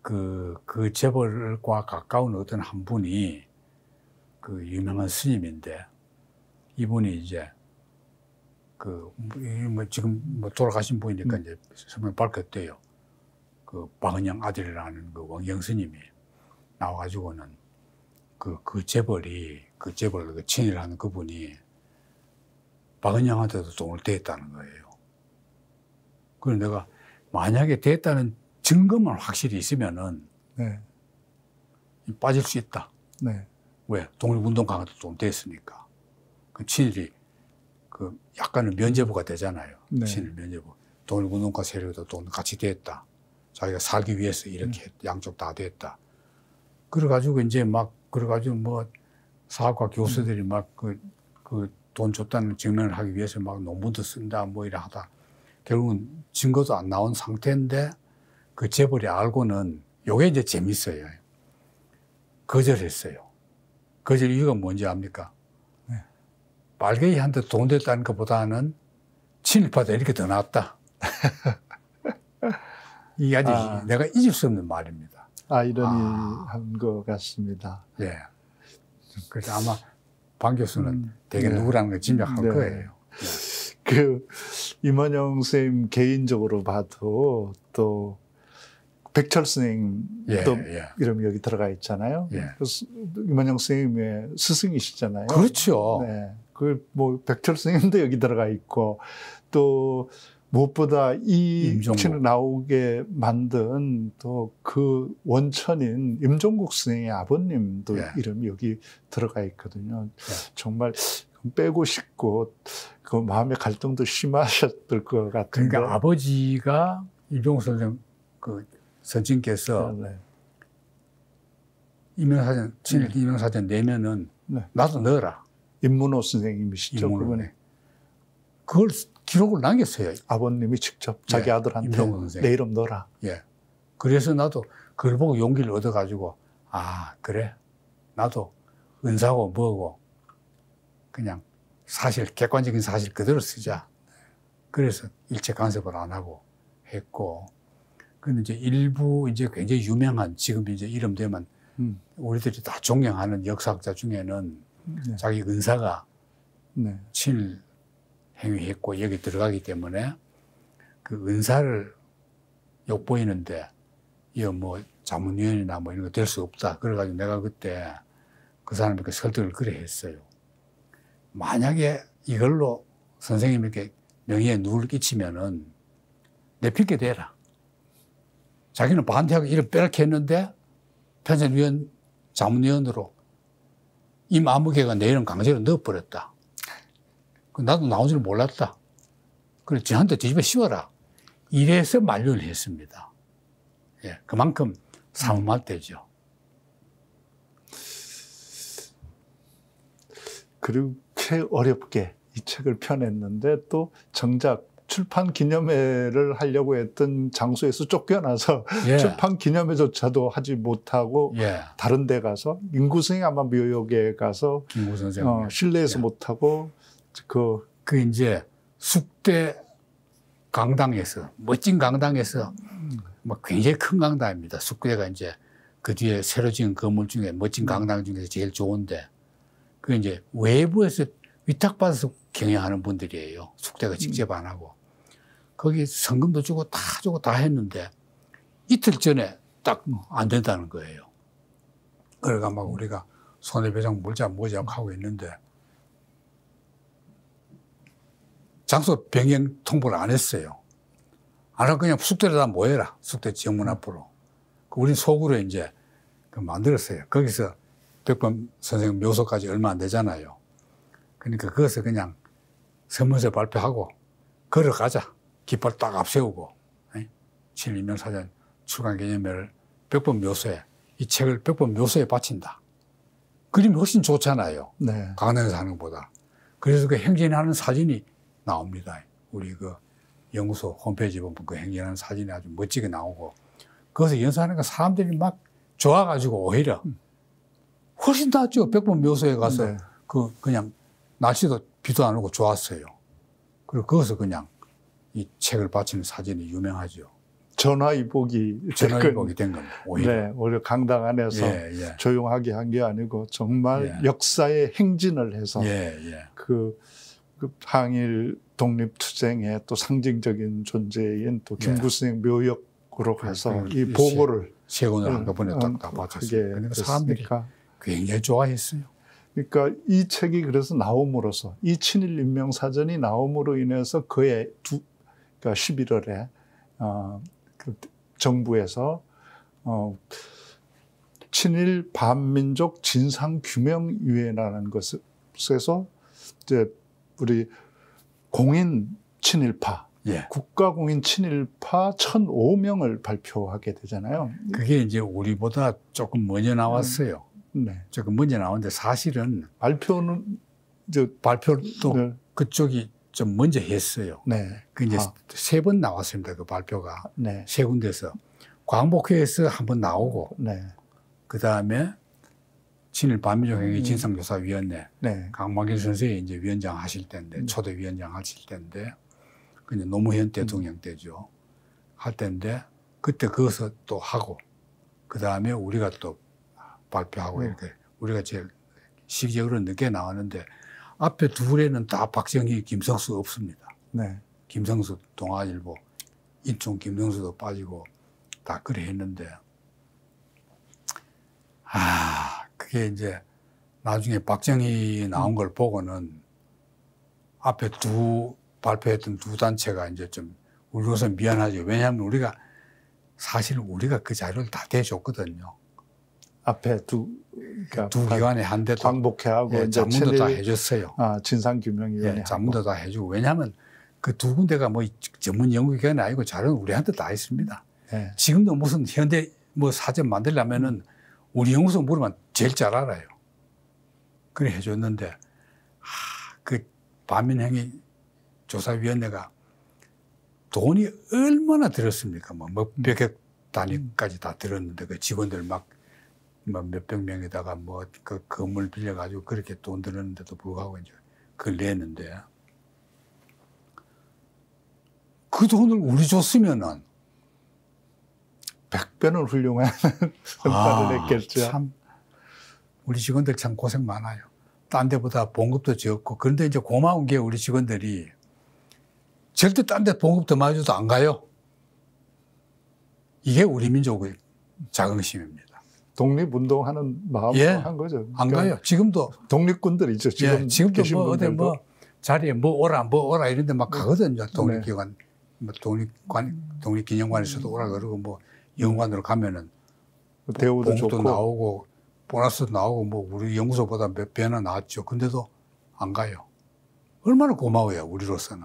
그 재벌과 가까운 어떤 한 분이 그 유명한 스님인데 이분이 이제 지금 돌아가신 분이니까 이제 성명 밝혔대요. 그 박은영 아들이라는 그 왕영 스님이 나와가지고는 그 재벌이 그 친일하는 그분이 박은영한테도 돈을 댔다는 거예요. 그래서 내가 만약에 댔다는 증거만 확실히 있으면은 네. 빠질 수 있다. 네. 왜? 독립운동가한테 돈 댔으니까. 그 친일이 그 약간은 면죄부가 되잖아요. 네. 친일 면죄부. 독립운동가 세력에도 돈 같이 댔다. 자기가 살기 위해서 이렇게 양쪽 다 댔다. 그래가지고 이제 그래가지고 뭐 사학과 교수들이 돈 줬다는 증명을 하기 위해서 막 논문도 쓴다 뭐 이래 하다. 결국은 증거도 안 나온 상태인데 그 재벌이 알고는 요게 이제 재밌어요. 거절했어요. 거절 이유가 뭔지 압니까? 네. 빨갱이한테 돈 댔다는 것보다는 친일파다 이렇게 더 낫다. 이게 아주 내가 잊을 수 없는 말입니다. 아이러니한 것 같습니다. 예. 그래서 아마 방 교수는 되게 누구라는 걸 짐작할 거예요. 그 임원영 선생님 개인적으로 봐도 또 백철 선생님도 이름이 여기 들어가 있잖아요. 임원영 선생님의 스승이시잖아요. 그렇죠. 네. 백철 선생님도 여기 들어가 있고 또 무엇보다 이 책을 나오게 만든 또 그 원천인 임종국 선생의 아버님도 이름이 여기 들어가 있거든요. 정말 빼고 싶고 그 마음의 갈등도 심하셨을 것 같은데. 그러니까 아버지가 임종국 선생 그 선친께서 임명사전 친일 임명사전 내면은 나도 넣어라. 임문호 선생님이시죠. 그분이. 그걸 기록을 남겼어요. 아버님이 직접 자기 아들한테 내 이름 넣어라. 예. 그래서 나도 그걸 보고 용기를 얻어가지고 그래 나도 은사고 뭐고 그냥 객관적인 사실 그대로 쓰자. 그래서 일체 간섭을 안 하고 했고. 근데 이제 일부 이제 굉장히 유명한 지금 이제 이름 되면 우리들이 다 존경하는 역사학자 중에는 자기 은사가 친일 행위했고 여기 들어가기 때문에 그 은사를 욕보이는데 이거 뭐 자문위원이나 뭐 이런 거 될 수 없다. 그래가지고 내가 그때 그 사람에게 설득을 그래 했어요. 만약에 이걸로 선생님에게 명예에 누를 끼치면은 내필게 되라. 자기는 반대하고 이름 빼놓게 했는데 편찬위원, 자문위원으로 임아무개가 내 이름 강제로 넣어버렸다. 나도 나온 줄 몰랐다. 그래서 저한테 뒤집어 씌워라. 이래서 만류를 했습니다. 예, 그만큼 삼엄할 때죠. 그렇게 어렵게 이 책을 펴냈는데 또 정작 출판 기념회를 하려고 했던 장소에서 쫓겨나서 출판 기념회조차도 하지 못하고 다른 데 가서 인구선생 아마 묘역에 가서 실내에서 못하고 그 이제 숙대 강당에서 멋진 강당에서 뭐 굉장히 큰 강당입니다. 숙대가 이제 그 뒤에 새로 지은 건물 중에 멋진 강당 중에서 제일 좋은데 그 이제 외부에서 위탁받아서 경영하는 분들이에요. 숙대가 직접 안 하고. 거기 성금도 주고 다 했는데 이틀 전에 딱 안 된다는 거예요. 그러니까 막 우리가 손해배상 물자 모자고 하고 있는데 장소 변경 통보를 안 했어요. 안 하고 그냥 숙대에다 모여라. 숙대 정문 앞으로. 우린 속으로 이제 만들었어요. 거기서 백범 선생님 묘소까지 얼마 안 되잖아요. 그러니까 그것을 그냥 선문서 발표하고 걸어가자. 깃발 딱 앞세우고 친일 임명사전 출간 기념회를 백범 묘소에 이 책을 백범 묘소에 바친다. 그림이 훨씬 좋잖아요. 강당에서 하는 것보다. 그래서 그 행진하는 사진이 나옵니다. 우리 그 연구소 홈페이지 보면 그 행진하는 사진이 아주 멋지게 나오고 거기서 연사하니까 사람들이 막 좋아가지고 오히려 훨씬 낫죠. 백범 묘소에 가서 그냥 날씨도 비도 안 오고 좋았어요. 그리고 거기서 그냥 이 책을 바치는 사진이 유명하죠. 전화위복이 된 겁니다. 오히려. 네, 오히려 강당 안에서 조용하게 한 게 아니고 정말 역사의 행진을 해서 그 항일 독립투쟁의 또 상징적인 존재인 또 김구승의 묘역으로 가서 이 보고를 세권을 한꺼번에 딱 다 받았어요. 그러니까 사람들이 굉장히 좋아했어요. 그러니까 이 책이 그래서 나옴으로써 이 친일 인명 사전이 나옴으로 인해서 그해 그러니까 11월에 그 정부에서 친일 반민족 진상규명위원회라는 것에서 이제 우리 공인 친일파, 국가공인 친일파 1,005명을 발표하게 되잖아요. 그게 이제 우리보다 조금 먼저 나왔어요. 조금 먼저 나왔는데 사실은 발표는 발표도 그쪽이 좀 먼저 했어요. 그 이제 3번 나왔습니다. 그 발표가 3군데서 광복회에서 한번 나오고, 그 다음에 친일 반민족행위 진상조사위원회 강만길 선생이 이제 위원장 하실 때인데 초대 위원장 하실 때인데, 그냥 노무현 대통령 때죠. 할 때인데 그때 그것을 또 하고, 그 다음에 우리가 또 발표하고 이렇게 우리가 제일 시기적으로 늦게 나왔는데. 앞에 둘에는 다 박정희, 김성수 없습니다. 김성수, 동아일보, 인총 김성수도 빠지고 다 그래 했는데, 그게 이제 나중에 박정희 나온 걸 보고는 앞에 발표했던 두 단체가 이제 좀 우리로서 미안하죠. 왜냐하면 사실 우리가 그 자료를 다 대줬거든요. 앞에 두 기관에 한 대도 광복회하고 자문도 다 해줬어요. 진상규명위원회 자문도 다 해주고. 왜냐하면 그 두 군데가 뭐 전문 연구기관이 아니고 자료는 우리한테 다 있습니다. 지금도 무슨 현대 뭐 사전 만들려면은 우리 연구소 물으면 제일 잘 알아요. 그래 해줬는데, 그 반민행위 조사위원회가 돈이 얼마나 들었습니까? 뭐 몇백 단위까지 다 들었는데 그 직원들 막 몇백 명에다가 뭐 그 건물 빌려가지고 그렇게 돈 들었는데도 불구하고 이제 그걸 냈는데, 그 돈을 우리 줬으면은 100배는 훌륭한 성과를 냈겠죠. 참 우리 직원들 참 고생 많아요. 딴 데보다 봉급도 적고. 그런데 이제 고마운 게 우리 직원들이 절대 딴 데 봉급 더 많이 줘도 안 가요. 이게 우리 민족의 자긍심입니다. 독립운동하는 마음으로 한 거죠. 안 가요. 지금도. 독립군들이죠. 지금도 뭐 어디 뭐 자리에 뭐 오라 이런 데 막 가거든요. 독립기관, 뭐 독립기념관에서도 오라 그러고 뭐 영관으로 가면은 대우도 좋고 나오고 보너스도 나오고 뭐 우리 연구소보다 몇 배나 나왔죠. 근데도 안 가요. 얼마나 고마워요. 우리로서는.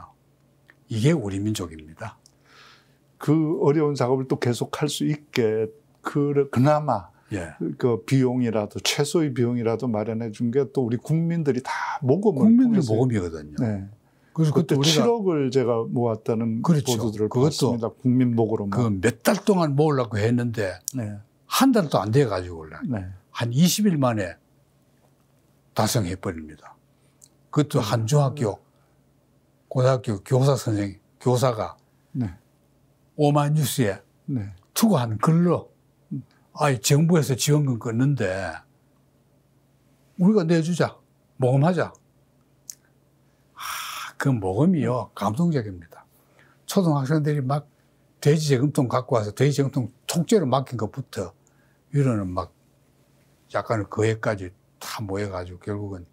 이게 우리 민족입니다. 그 어려운 작업을 또 계속할 수 있게 그나마 그 비용이라도 최소의 비용이라도 마련해 준 게 또 우리 국민들이 다 국민들 모금이거든요. 그래서 그때 7억을 제가 모았다는 보도들을 봤습니다. 국민목으로. 그 몇 달 동안 모으려고 했는데 한 달도 안 돼 가지고 한 20일 만에 달성해 버립니다. 그것도 한 중학교, 고등학교 교사가 오마이뉴스에 투고한 글로 정부에서 지원금 끊는데 우리가 내주자, 모금하자. 그 모금이요, 감동적입니다. 초등학생들이 막 돼지 저금통 갖고 와서 돼지 저금통 통째로 맡긴 것부터 위로는 막 약간의 거액까지 다 모여가지고 결국은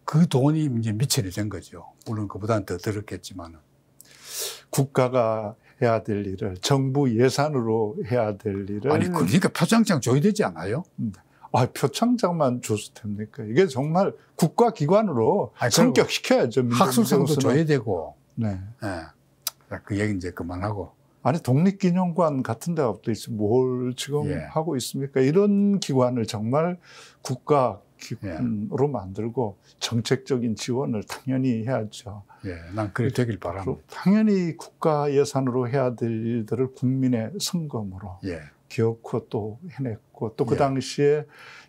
그 돈이 이제 미천이 된 거죠. 물론 그보다는 더 들었겠지만. 국가가 해야 될 일을 정부 예산으로 해야 될 일을. 아니, 그러니까 표창장 줘야 되지 않아요? 표창장만 줬을 텐데니까. 이게 정말 국가기관으로 성격시켜야죠. 학술상도 줘야 되고. 그 얘기 이제 그만하고. 아니, 독립기념관 같은 데가 또 있으면 뭘 지금 하고 있습니까? 이런 기관을 정말 국가기관으로 만들고 정책적인 지원을 당연히 해야죠. 난 그래 되길 바랍니다. 당연히 국가 예산으로 해야 될 일들을 국민의 성금으로 기어코 또 해냈고, 또 그 당시에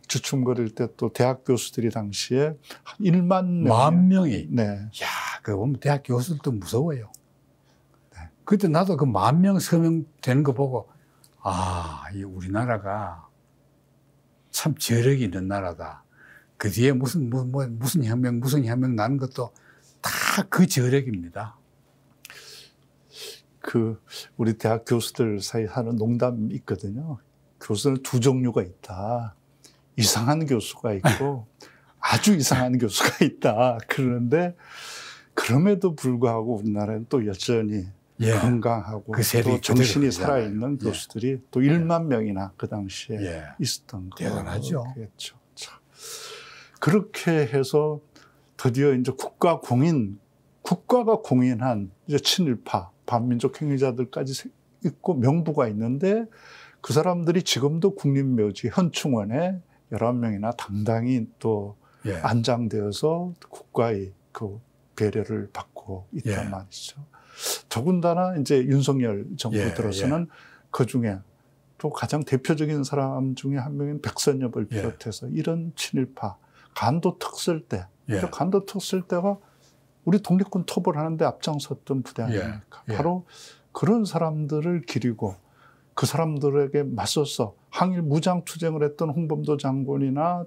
주춤거릴 때 또 대학 교수들이 당시에 1만 명. 10,000명이. 야, 그거 보면 대학 교수들도 무서워요. 그때 나도 그 10,000명 서명 되는 거 보고, 아, 이 우리나라가 참 저력이 있는 나라다. 그 뒤에 무슨 혁명 나는 것도 다 그 저력입니다. 우리 대학 교수들 사이 하는 농담이 있거든요. 교수는 두 종류가 있다. 이상한 교수가 있고 아주 이상한 교수가 있다. 그러는데 그럼에도 불구하고 우리나라는 또 여전히 건강하고 또 정신이 살아있는 교수들이 또 1만 명이나 그 당시에 있었던 거. 대단하죠. 그렇죠. 그렇게 해서 드디어 이제 국가가 공인한 이제 친일파, 반민족 행위자들까지 있고 명부가 있는데 그 사람들이 지금도 국립묘지 현충원에 11명이나 당당히 또 안장되어서 국가의 그 배려를 받고 있단 말이죠. 더군다나 이제 윤석열 정부 들어서는 그 중에 또 가장 대표적인 사람 중에 한 명인 백선엽을 비롯해서 이런 친일파, 간도 특설 때, 간도 특설 때가 우리 독립군 토벌 하는데 앞장섰던 부대 아닙니까? 바로 그런 사람들을 기리고 그 사람들에게 맞서서 항일 무장투쟁을 했던 홍범도 장군이나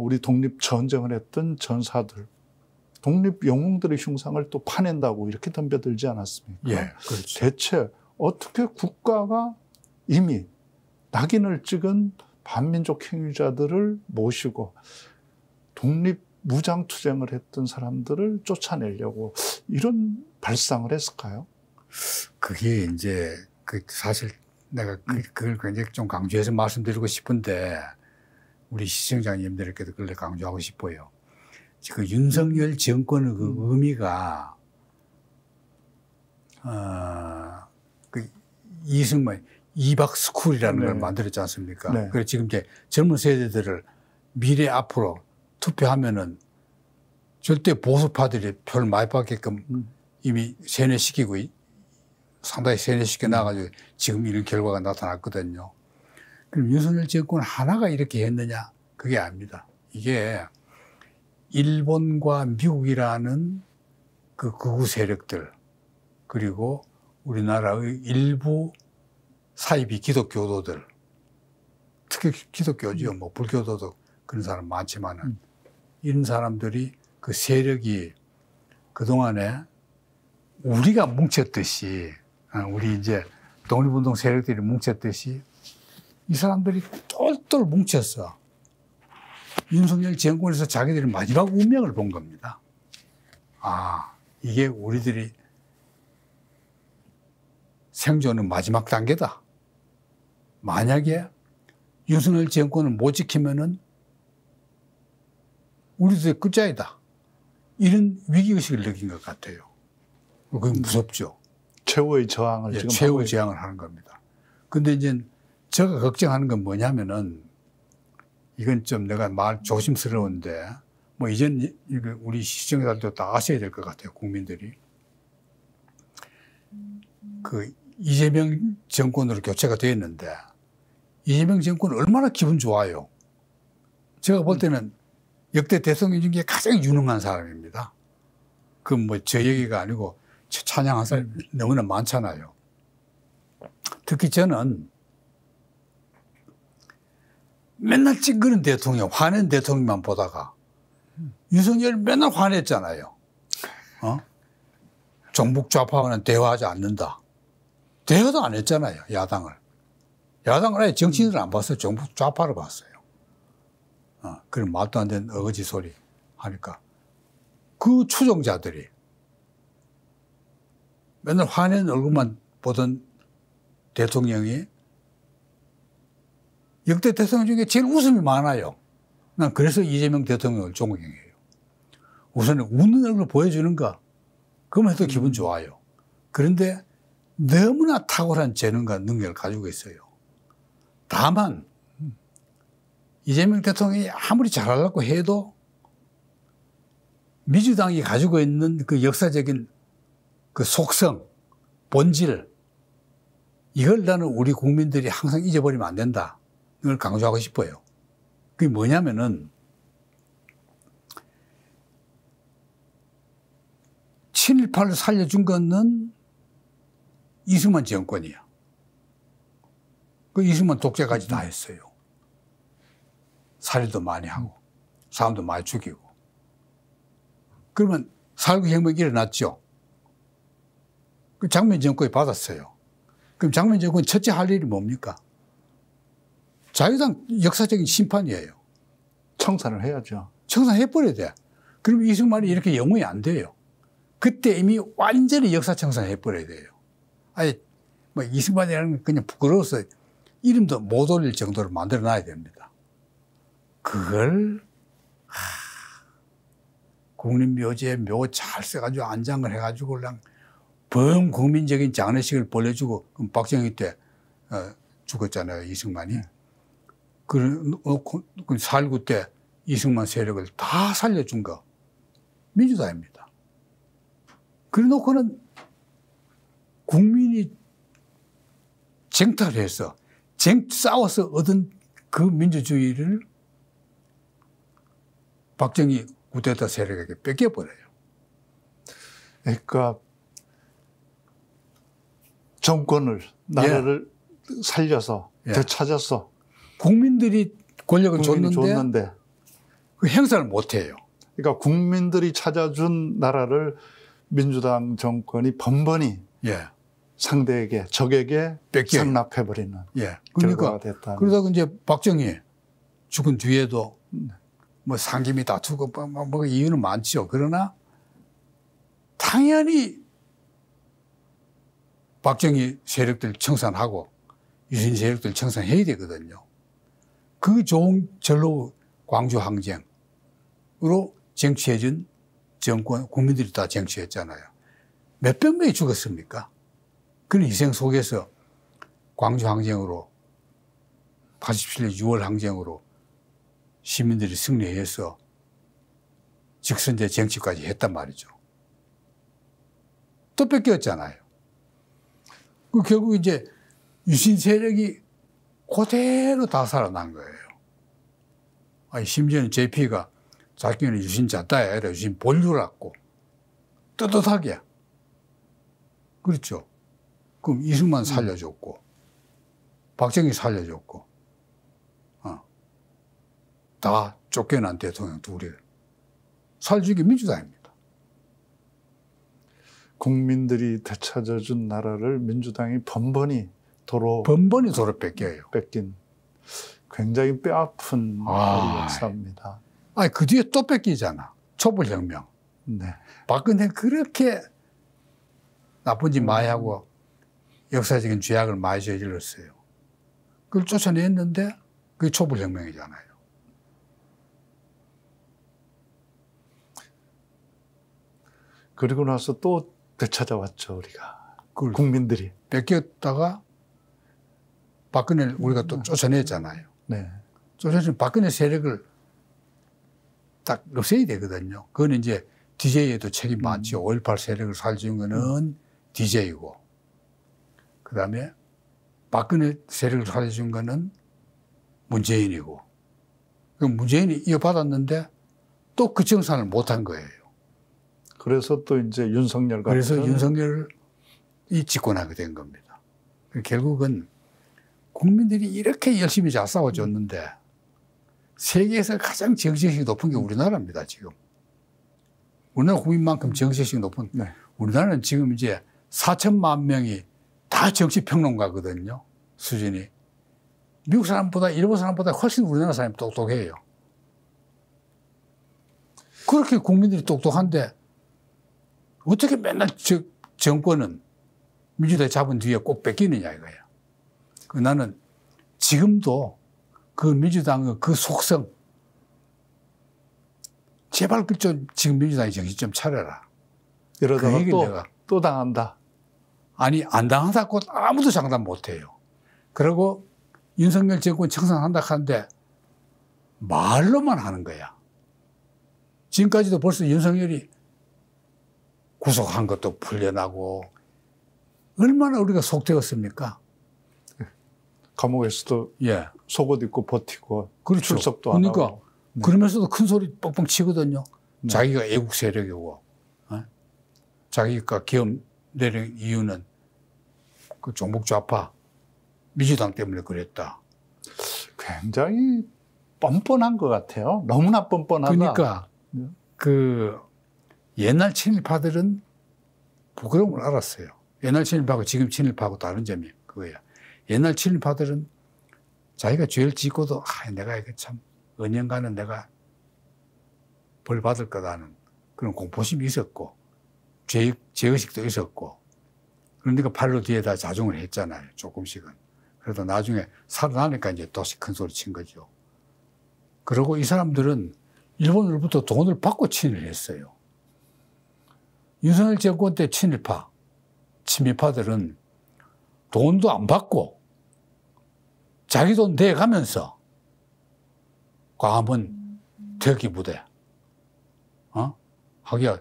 우리 독립전쟁을 했던 전사들, 독립영웅들의 흉상을 또 파낸다고 이렇게 덤벼들지 않았습니까? 그렇죠. 대체 어떻게 국가가 이미 낙인을 찍은 반민족 행위자들을 모시고 독립무장투쟁을 했던 사람들을 쫓아내려고 이런 발상을 했을까요? 그게 이제 사실 내가 그걸 굉장히 좀 강조해서 말씀드리고 싶은데 우리 시청자님들에게도 그걸 강조하고 싶어요. 그 윤석열 정권의 그 의미가 이승만 이박스쿨이라는 걸 만들었지 않습니까? 그래서 지금 이제 젊은 세대들을 미래 앞으로 투표하면은 절대 보수파들이 표를 많이 받게끔 이미 세뇌시키고 상당히 세뇌시켜 나가지고 지금 이런 결과가 나타났거든요. 그럼 윤석열 정권 하나가 이렇게 했느냐? 그게 아닙니다. 이게 일본과 미국이라는 그 극우 세력들 그리고 우리나라의 일부 사이비 기독교도들 특히 기독교죠. 뭐 불교도도 그런 사람 많지만은 이런 사람들이 그 세력이 그동안에 우리가 뭉쳤듯이 우리 이제 독립운동 세력들이 뭉쳤듯이 이 사람들이 똘똘 뭉쳤어. 윤석열 정권에서 자기들이 마지막 운명을 본 겁니다. 이게 우리들이 생존의 마지막 단계다. 만약에 윤석열 정권을 못 지키면은 우리들의 끝자이다. 이런 위기의식을 느낀 것 같아요. 그게 무섭죠. 최후의 저항을 지금 최후의 저항을 하는 겁니다. 근데 이제 제가 걱정하는 건 뭐냐면은 이건 좀 내가 말 조심스러운데 뭐 이젠 우리 시청자들도 다 아셔야 될 것 같아요. 국민들이. 그 이재명 정권으로 교체가 되었는데 이재명 정권은 얼마나 기분 좋아요. 제가 볼 때는 역대 대통령 중에 가장 유능한 사람입니다. 그 뭐 저 얘기가 아니고 찬양한 사람이 너무나 많잖아요. 특히 저는 맨날 찡그는 대통령, 화낸 대통령만 보다가 윤석열 맨날 화냈잖아요. 종북 좌파와는 대화하지 않는다. 대화도 안 했잖아요, 야당을. 야당을 아예 정치인을 안 봤어요. 종북 좌파를 봤어요. 그런 말도 안 되는 어거지 소리 하니까 그 추종자들이 맨날 화낸 얼굴만 보던 대통령이 역대 대통령 중에 제일 웃음이 많아요. 난 그래서 이재명 대통령을 존경해요. 우선 웃는 얼굴 보여주는 거, 그러면 또 기분 좋아요. 그런데 너무나 탁월한 재능과 능력을 가지고 있어요. 다만 이재명 대통령이 아무리 잘하려고 해도 민주당이 가지고 있는 그 역사적인 그 속성, 본질, 이걸 나는 우리 국민들이 항상 잊어버리면 안 된다. 이걸 강조하고 싶어요. 그게 뭐냐면은 친일파를 살려준 거는 이승만 정권이야. 그 이승만 독재까지 다 했어요. 살인도 많이 하고 사람도 많이 죽이고. 그러면 4.19 혁명이 일어났죠. 그 장면 정권이 받았어요. 그럼 장면 정권이 첫째 할 일이 뭡니까? 자유당 역사적인 심판이에요. 청산을 해야죠. 청산해버려야 돼. 그러면 이승만이 이렇게 영웅이 안 돼요. 그때 이미 완전히 역사 청산해버려야 돼요. 아니, 뭐 이승만이라는 건 그냥 부끄러워서 이름도 못 올릴 정도로 만들어 놔야 됩니다. 그걸, 국립묘지에 묘 잘 써가지고 안장을 해가지고 그냥 범국민적인 장례식을 벌려주고, 그럼 박정희 때 죽었잖아요, 이승만이. 그리고 4.19 때 이승만 세력을 다 살려준 거 민주당입니다. 그래 놓고는 국민이 쟁탈해서 싸워서 얻은 그 민주주의를 박정희 쿠데타 세력에게 뺏겨버려요. 그러니까 정권을, 나라를 살려서 되찾아서 국민들이 권력을 줬는데 그 행사를 못해요. 그러니까 국민들이 찾아준 나라를 민주당 정권이 번번이 상대에게, 적에게 상납해버리는 결과가 됐다. 그러다가 이제 박정희 죽은 뒤에도 뭐 상김이 다투고 뭐 이유는 많죠. 그러나 당연히 박정희 세력들 청산하고 유신 세력들 청산해야 되거든요. 그 좋은 절로 광주 항쟁으로 쟁취해준 정권, 국민들이 다 쟁취했잖아요. 몇백 명이 죽었습니까? 그런 희생 속에서 광주 항쟁으로 87년 6월 항쟁으로 시민들이 승리해서 직선제 쟁취까지 했단 말이죠. 또 뺏겼잖아요. 그 결국 이제 유신 세력이 그대로 다 살아난 거예요. 아니, 심지어는 JP가 자기는 유신 자다야 아니라 유신 본류라고 떳떳하게. 그렇죠. 그럼 이승만 살려줬고 박정희 살려줬고 다 쫓겨난 대통령 둘이 살주기 민주당입니다. 국민들이 되찾아준 나라를 민주당이 번번이 도로 뺏긴 굉장히 뼈아픈 역사입니다. 아니, 그 뒤에 또 뺏기잖아. 촛불혁명. 네. 박근혜 그렇게 나쁜 짓 많이 하고 역사적인 죄악을 많이 저질렀어요. 그걸 쫓아냈는데 그게 촛불혁명이잖아요. 그리고 나서 또 되찾아왔죠, 우리가. 국민들이. 뺏겼다가 박근혜를 우리가 또 쫓아냈잖아요. 네. 쫓아내서 박근혜 세력을 딱 없애야 되거든요. 그건 이제 DJ에도 책임 많죠. 5.18 세력을 살려준 거는 DJ고, 그 다음에 박근혜 세력을 살려준 거는 문재인이고, 그럼 문재인이 이어받았는데 또 그 정산을 못한 거예요. 그래서 또 이제 윤석열 같은. 그래서 윤석열이 집권하게 된 겁니다. 결국은 국민들이 이렇게 열심히 잘 싸워줬는데 세계에서 가장 정치의식이 높은 게 우리나라입니다, 지금. 우리나라 국민만큼 정치의식이 높은. 네. 우리나라는 지금 이제 4천만 명이 다 정치평론가거든요, 수준이. 미국 사람보다, 일본 사람보다 훨씬 우리나라 사람이 똑똑해요. 그렇게 국민들이 똑똑한데 어떻게 맨날 정권은 민주당이 잡은 뒤에 꼭 뺏기느냐 이거야. 나는 지금도 그 민주당의 그 속성, 제발 지금 민주당이 정신 좀 차려라. 이러다가 또 당한다. 아니, 안 당한다고 아무도 장담 못 해요. 그리고 윤석열 정권 청산한다 하는데 말로만 하는 거야. 지금까지도 벌써 윤석열이 구속한 것도 풀려나고 얼마나 우리가 속되었습니까? 감옥에서도 속옷 입고 버티고 그렇죠. 출석도 안 그러니까 하고. 네. 그러면서도 큰 소리 뻥뻥 치거든요. 네. 자기가 애국 세력이고 자기가 계엄 내린 이유는 그 종북 좌파 민주당 때문에 그랬다. 굉장히 뻔뻔한 것 같아요. 너무나 뻔뻔하다. 그러니까 그 옛날 친일파들은 부끄러움을 알았어요. 옛날 친일파하고 지금 친일파하고 다른 점이 그거예요. 옛날 친일파들은 자기가 죄를 짓고도 내가 이거 참 언젠가는 내가 벌 받을 거다는 그런 공포심이 있었고 죄의식도 있었고 그러니까 팔로 뒤에다 자중을 했잖아요. 조금씩은. 그래도 나중에 살아나니까 이제 다시 큰 소리 친 거죠. 그리고 이 사람들은 일본으로부터 돈을 받고 친일을 했어요. 윤석열 정권 때 친일파, 친미파들은 돈도 안 받고 자기 돈 대가면서 광화문 태극기 부대, 하기야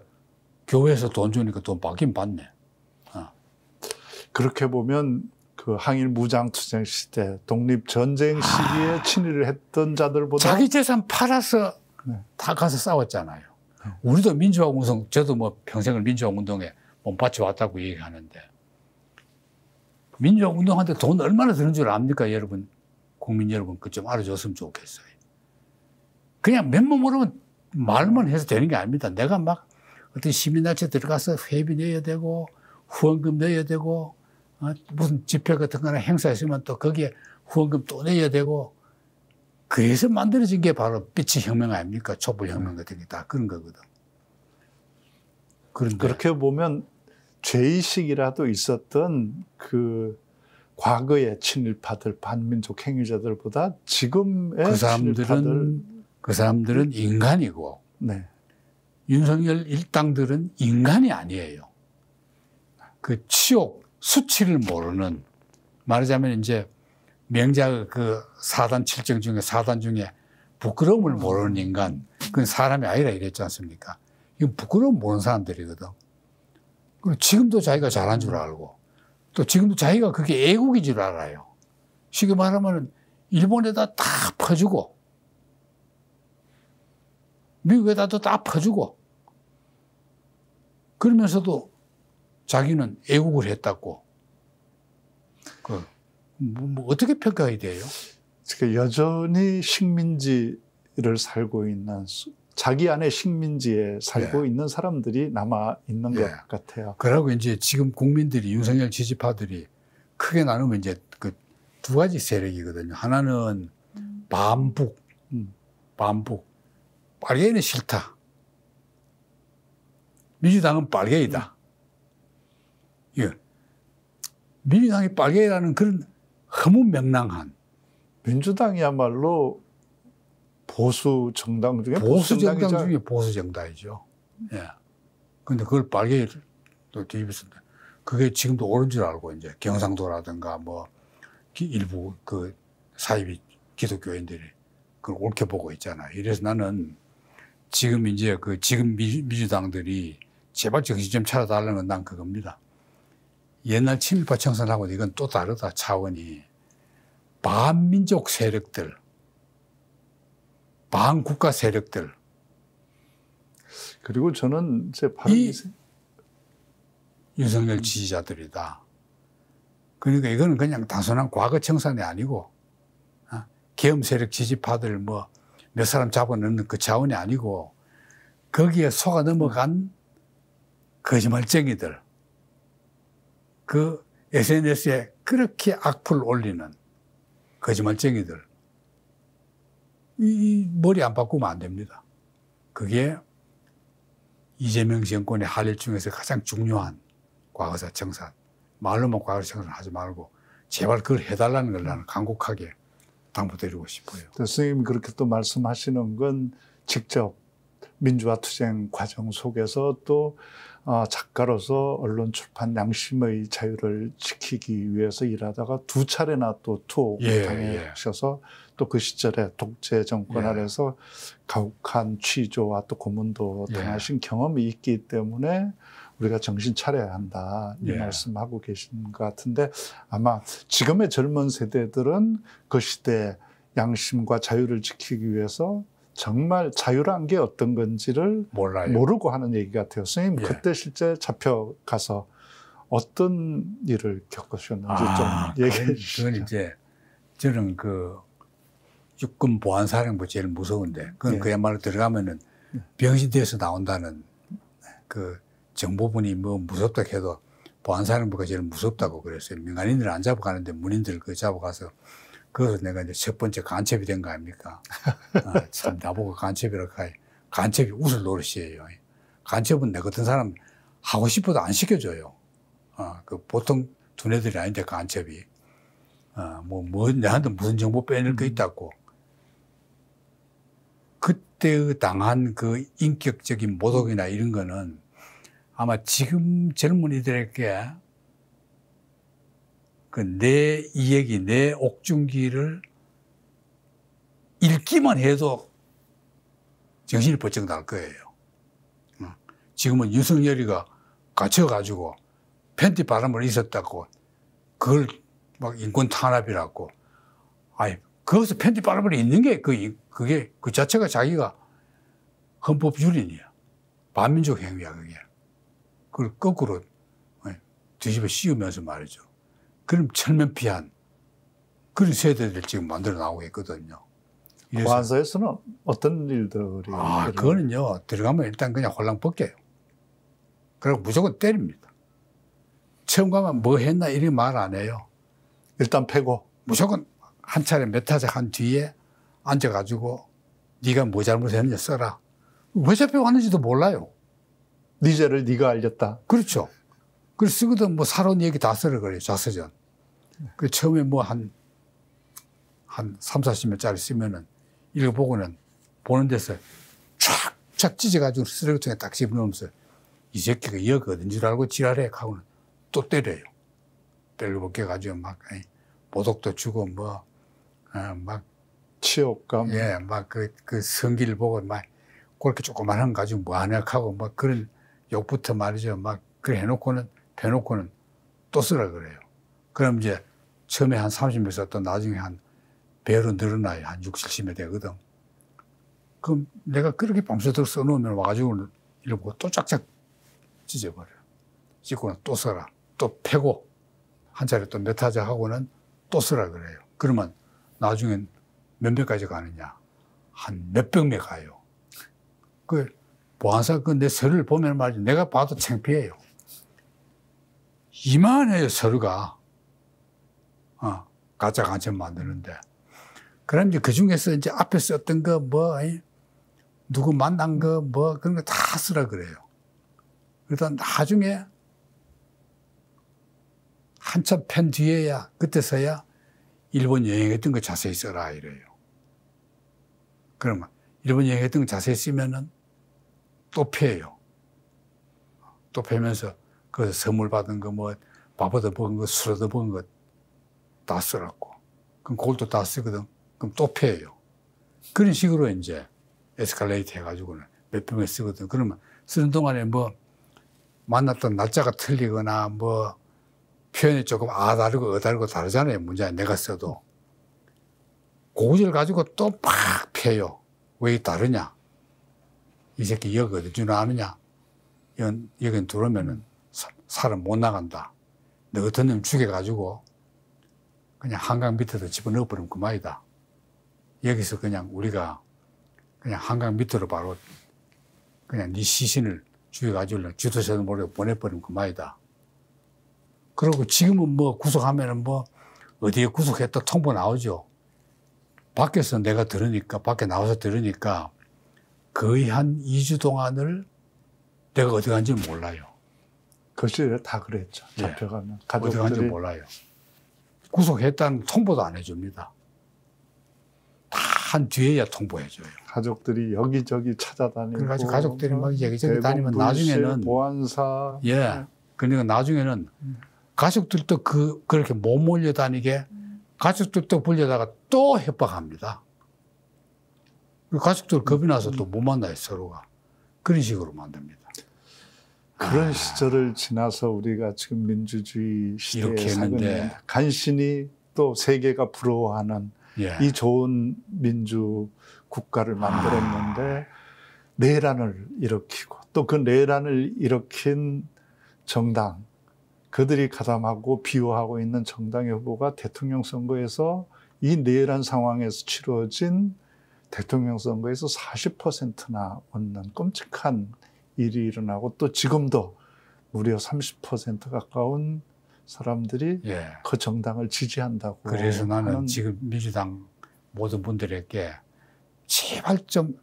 교회에서 돈 주니까 돈 받긴 받네. 그렇게 보면 그 항일 무장투쟁 시대, 독립전쟁 시기에 친일을 했던 자들보다 자기 재산 팔아서 다 가서 싸웠잖아요. 우리도 민주화운동, 저도 뭐 평생을 민주화운동에 몸바쳐 왔다고 얘기하는데 민주화운동한테 돈 얼마나 드는 줄 압니까, 여러분? 국민 여러분, 그 좀 알아줬으면 좋겠어요. 그냥 맨몸 모르면 말만 해서 되는 게 아닙니다. 내가 막 어떤 시민단체 들어가서 회비 내야 되고 후원금 내야 되고 무슨 집회 같은 거나 행사 있으면 또 거기에 후원금 또 내야 되고 그래서 만들어진 게 바로 빛의 혁명 아닙니까? 촛불혁명 같은 게 다 그런 거거든. 그런데 그렇게 보면 죄의식이라도 있었던 그 과거의 친일파들, 반민족 행위자들보다 지금의 그 사람들은 인간이고 네. 윤석열 일당들은 인간이 아니에요. 그 치욕, 수치를 모르는 말하자면 이제 명작 그 4단 7정 중에 4단 중에 부끄러움을 모르는 인간, 그건 사람이 아니라 이랬지 않습니까? 이건 부끄러움 모르는 사람들이거든. 그리고 지금도 자기가 잘한 줄 알고 또 지금도 자기가 그게 애국인 줄 알아요. 쉽게 말하면 일본에다 다 퍼주고 미국에다도 다 퍼주고 그러면서도 자기는 애국을 했다고. 뭐 어떻게 평가해야 돼요? 그러니까 여전히 식민지를 살고 있는 자기 안에 식민지에 살고 있는 사람들이 남아 있는 것 같아요. 그러고 이제 지금 국민들이 윤석열 지지파들이 크게 나누면 이제 그 두 가지 세력이거든요. 하나는 반북, 빨갱이는 싫다. 민주당은 빨갱이다. 예. 민주당이 빨갱이라는 그런 허무맹랑한. 민주당이야말로 보수 정당 중에 보수 정당 중에 보수 정당이죠. 예. 근데 그걸 빨갱이를 또 뒤집었습니다. 그게 지금도 옳은 줄 알고 이제 경상도라든가 뭐 일부 그 사이비 기독교인들이 그걸 옳게 보고 있잖아요. 이래서 나는 지금 이제 지금 민주당들이 제발 정신 좀 차려달라는 건 난 그겁니다. 옛날 친일파 청산하고는 이건 또 다르다, 차원이. 반민족 세력들, 반국가 세력들. 그리고 저는 이제 바로 윤석열 지지자들이다. 그러니까 이거는 그냥 단순한 과거 청산이 아니고, 계엄 세력 지지파들 뭐 몇 사람 잡아넣는 그 차원이 아니고, 거기에 속아 넘어간 거짓말쟁이들, 그 SNS에 그렇게 악플 올리는 거짓말쟁이들, 이 머리 안 바꾸면 안 됩니다. 그게 이재명 정권의 할 일 중에서 가장 중요한 과거사 청산. 말로만 과거사 청산 하지 말고 제발 그걸 해달라는 걸 나는 간곡하게 당부드리고 싶어요. 선생님이 그렇게 또 말씀하시는 건 직접 민주화 투쟁 과정 속에서 또 작가로서 언론 출판 양심의 자유를 지키기 위해서 일하다가 두 차례나 또 투옥을 당하셔서 또 그 시절에 독재 정권 아래서 가혹한 취조와 또 고문도 당하신 경험이 있기 때문에 우리가 정신 차려야 한다 이 말씀하고 계신 것 같은데 아마 지금의 젊은 세대들은 그 시대 양심과 자유를 지키기 위해서 정말 자유란 게 어떤 건지를 몰라요. 모르고 하는 얘기 같아요. 선생님 그때 실제 잡혀가서 어떤 일을 겪으셨는지 좀 얘기해 주시죠. 그건 이제 저는 그 육군 보안사령부 제일 무서운데 그건 그야말로 들어가면은 병신대에서 나온다는 그 정보분이 뭐 무섭다 해도 보안사령부가 제일 무섭다고 그랬어요. 민간인들 안 잡아가는데 문인들 그 잡아가서 그래서 내가 이제 첫 번째 간첩이 된 거 아닙니까? 참 나보고 간첩이라고 해. 간첩이 웃을 노릇이에요. 간첩은 내 같은 사람 하고 싶어도 안 시켜줘요. 그 보통 두뇌들이 아닌데 간첩이. 내한테 무슨 정보 빼낼 거 있다고. 그때의 당한 그 인격적인 모독이나 이런 거는 아마 지금 젊은이들에게 그 내 이야기, 내 옥중기를 읽기만 해도 정신이 번쩍 날 거예요. 지금은 윤석열이가 갇혀가지고 팬티 바람을 있었다고 그걸 막 인권 탄압이라고. 거기서 팬티 바람을 있는 게 그게 그 자체가 자기가 헌법 유린이야. 반민족 행위야, 그게. 그걸 거꾸로 뒤집어 씌우면서 말이죠. 그럼 철면피한 그런 세대들 지금 만들어 나오고 있거든요. 보안사에서는 어떤 일들이? 그거는요, 들어가면 일단 그냥 홀랑 벗겨요. 그리고 무조건 때립니다. 처음 가면 뭐 했나 이렇게 말 안 해요. 일단 패고. 무조건 한 차례 몇 타작 한 뒤에 앉아가지고 네가 뭐 잘못했는지 써라. 왜 잡혀왔는지도 몰라요. 네 죄를 네가 알렸다. 그렇죠. 그래서 쓰거든 뭐 살아온 얘기 다 쓰라 그래요. 자서전. 그 처음에 뭐 한 3, 40몇짜리 쓰면은 읽어보고는 보는 데서 촥촥 찢어가지고 쓰레기통에 딱 집어넣으면서 이 새끼가 여기 어딘 줄 알고 지랄해 하고는 또 때려요. 때려 벗겨가지고 막 모독도 주고 막 치욕감. 막 그 성기를 보고 막 그렇게 조그만한 거 가지고 뭐 하냐 하고 막 그런 욕부터 말이죠. 막 그래 해놓고는 펴놓고는 또 쓰라 그래요. 그럼 이제 처음에 한 30몇 썼던 나중에 한 배로 늘어나요. 한 60, 70몇 되거든. 그럼 내가 그렇게 밤새도록 써놓으면 와가지고 이러고 또 쫙쫙 찢어버려요. 찢고는 또 써라. 또 패고 한 차례 또 몇 타자 하고는 또 쓰라 그래요. 그러면 나중엔 몇 배까지 가느냐. 한 몇백 매 가요. 그 보안사 그 내 서류를 보면 말이죠. 내가 봐도 창피해요. 이만해요, 서류가. 가짜 간첩 만드는데. 그럼 이제 그 중에서 이제 앞에 썼던 거 누구 만난 거 그런 거 다 쓰라 그래요. 그러다 나중에 한참 팬 뒤에야, 그때서야 일본 여행했던 거 자세히 써라 이래요. 그러면 일본 여행했던 거 자세히 쓰면은 또 패요. 또 패면서 그 선물 받은 거 밥 얻어 먹은 거, 술 얻어 먹은 거 다 쓰라고. 그럼 그걸 다 쓰거든. 그럼 또 패요. 그런 식으로 이제 에스컬레이트 해가지고는 몇 병을 쓰거든. 그러면 쓰는 동안에 만났던 날짜가 틀리거나 표현이 조금 다르고 다르고 다르잖아요. 문제 내가 써도. 그걸 가지고 또 팍 패요. 왜 다르냐? 이 새끼 여기 어디 줄 아느냐? 여긴 들어오면은 사람 못 나간다. 너 같은 놈 죽여가지고 그냥 한강 밑에다 집어넣어버리면 그만이다. 여기서 그냥 우리가 그냥 한강 밑으로 바로 그냥 네 시신을 죽여가지고 주도사도 모르게 보내버리면 그만이다. 그리고 지금은 구속하면은 어디에 구속했다 통보 나오죠. 밖에서 내가 들으니까, 밖에 나와서 들으니까 거의 한 2주 동안을 내가 어디 간지 몰라요. 거실에 다 그랬죠. 잡혀가면. 어디 간지 몰라요. 구속했다는 통보도 안 해줍니다. 다 한 뒤에야 통보해줘요. 가족들이 여기저기 찾아다니고. 그래가지고 가족들이 막 여기저기 다니면 나중에는. 보안사. 그러니까 나중에는 가족들도 그렇게 못 몰려다니게 가족들도 불려다가 또 협박합니다. 가족들 겁이 나서 또 못 만나요, 서로가. 그런 식으로 만듭니다. 그런 시절을 지나서 우리가 지금 민주주의 시대에 사는 간신히 또 세계가 부러워하는 이 좋은 민주 국가를 만들었는데 내란을 일으키고 또 그 내란을 일으킨 정당, 그들이 가담하고 비호하고 있는 정당의 후보가 대통령 선거에서 이 내란 상황에서 치러진 대통령 선거에서 40%나 얻는 끔찍한 일이 일어나고 또 지금도 무려 30% 가까운 사람들이 예. 그 정당을 지지한다고. 그래서 나는 지금 민주당 모든 분들에게 제발 좀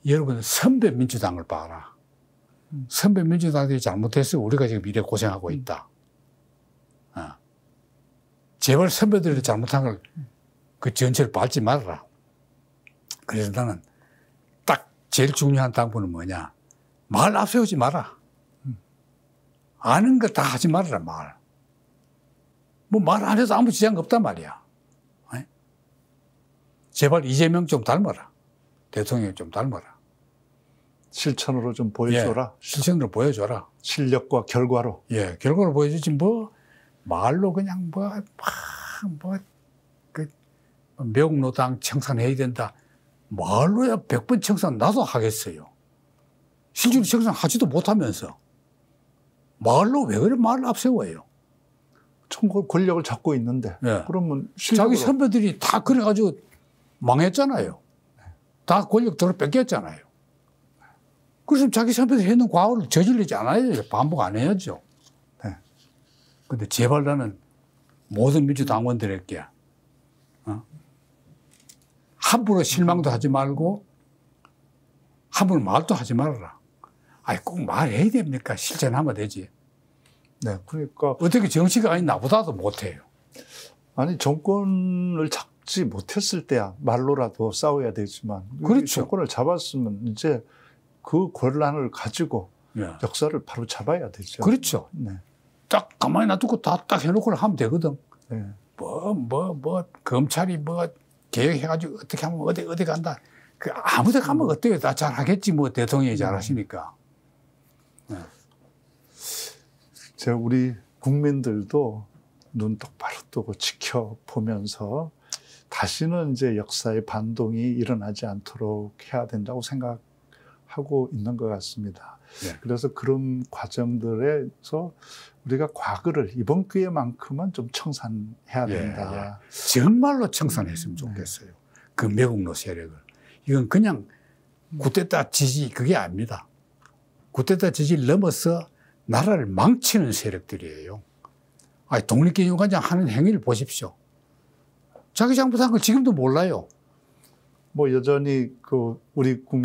여러분 선배 민주당을 봐라. 선배 민주당들이 잘못해서 우리가 지금 이래 고생하고 있다. 제발 선배들이 잘못한 걸 그 전체를 밟지 말아라. 그래서 나는 딱 제일 중요한 당부는 뭐냐. 말 앞세우지 마라. 아는 거 다 하지 말아라, 말. 뭐 말 안 해도 아무 지장 없단 말이야. 제발 이재명 좀 닮아라. 대통령 좀 닮아라. 실천으로 좀 보여줘라. 예, 실천으로 보여줘라. 실력과 결과로. 예, 결과로 보여주지 뭐 말로 그냥 매국노당 청산해야 된다. 말로야 100번 청산 나도 하겠어요. 실제로 청산하지도 못하면서 말로 왜 그래 말을 앞세워요. 권력을 잡고 있는데. 예. 그러면 실력으로. 자기 선배들이 다 그래가지고 망했잖아요. 다 권력 들어 뺏겼잖아요. 그래서 자기 선배들이 했는 과오를 저지르지 않아야죠. 반복 안 해야죠. 근데 제발 나는 모든 민주당원들에게 함부로 실망도 하지 말고 함부로 말도 하지 말아라. 아니 꼭 말해야 됩니까? 실천하면 되지. 네, 그러니까 어떻게 정치가 아니 나보다도 못해요. 아니 정권을 잡지 못했을 때야 말로라도 싸워야 되지만 그렇죠. 정권을 잡았으면 이제 그 권한을 가지고 예. 역사를 바로 잡아야 되죠. 그렇죠. 네. 딱 가만히 놔두고 다 딱 해놓고 하면 되거든. 네. 검찰이 계획해가지고 어떻게 하면 어디 간다. 그 아무데 가면 어때요? 다 잘하겠지 뭐 대통령이 잘하시니까. 네. 우리 국민들도 눈 똑바로 뜨고 지켜보면서 다시는 이제 역사의 반동이 일어나지 않도록 해야 된다고 생각하고 있는 것 같습니다. 네. 그래서 그런 과정들에서 우리가 과거를 이번 기회만큼은 좀 청산해야 된다. 예. 정말로 청산했으면 좋겠어요. 그 매국노 세력을. 이건 그냥 쿠데타 지지 그게 아닙니다. 쿠데타 지지를 넘어서 나라를 망치는 세력들이에요. 아니, 독립기념관장 하는 행위를 보십시오. 자기 잘못한 걸 지금도 몰라요. 뭐 여전히 우리 국민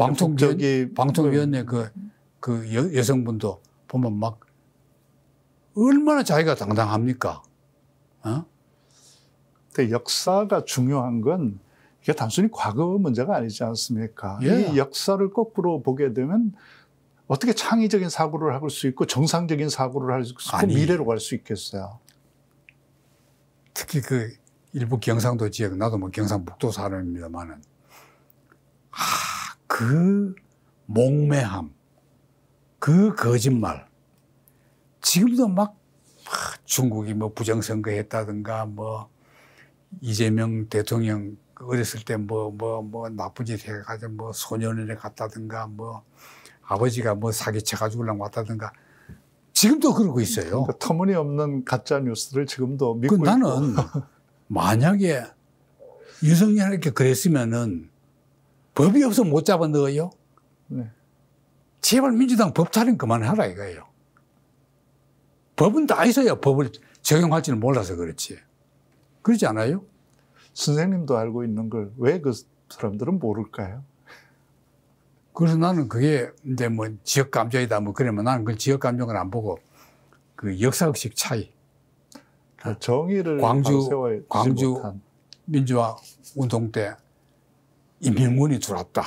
방통위원회 여성분도 보면 막 얼마나 자기가 당당합니까? 근데 역사가 중요한 건 이게 단순히 과거 문제가 아니지 않습니까? 예. 이 역사를 거꾸로 보게 되면 어떻게 창의적인 사고를 할 수 있고 정상적인 사고를 할 수 있고 미래로 갈 수 있겠어요. 특히 일부 경상도 지역, 나도 뭐 경상북도 사람입니다만은 그 몽매함, 그 거짓말. 지금도 중국이 부정선거 했다든가 이재명 대통령 어렸을 때 나쁜 짓 해가지고 소년원에 갔다든가 아버지가 사기쳐 가지고 왔다든가 지금도 그러고 있어요. 그러니까 터무니없는 가짜 뉴스를 지금도 믿고 있고. 나는 만약에 윤석열에게 그랬으면은 법이 없어 못 잡아 넣어요. 네. 제발 민주당 법 타령 그만하라 이거예요. 법은 다 있어야 법을 적용할지는 몰라서 그렇지. 그렇지 않아요? 선생님도 알고 있는 걸 왜 그 사람들은 모를까요? 그래서 나는 그게 이제 지역 감정이다 그러면 나는 그 지역 감정을 안 보고 그 역사의식 차이. 정의를 광주 못한. 민주화 운동 때 임명문이 들어왔다.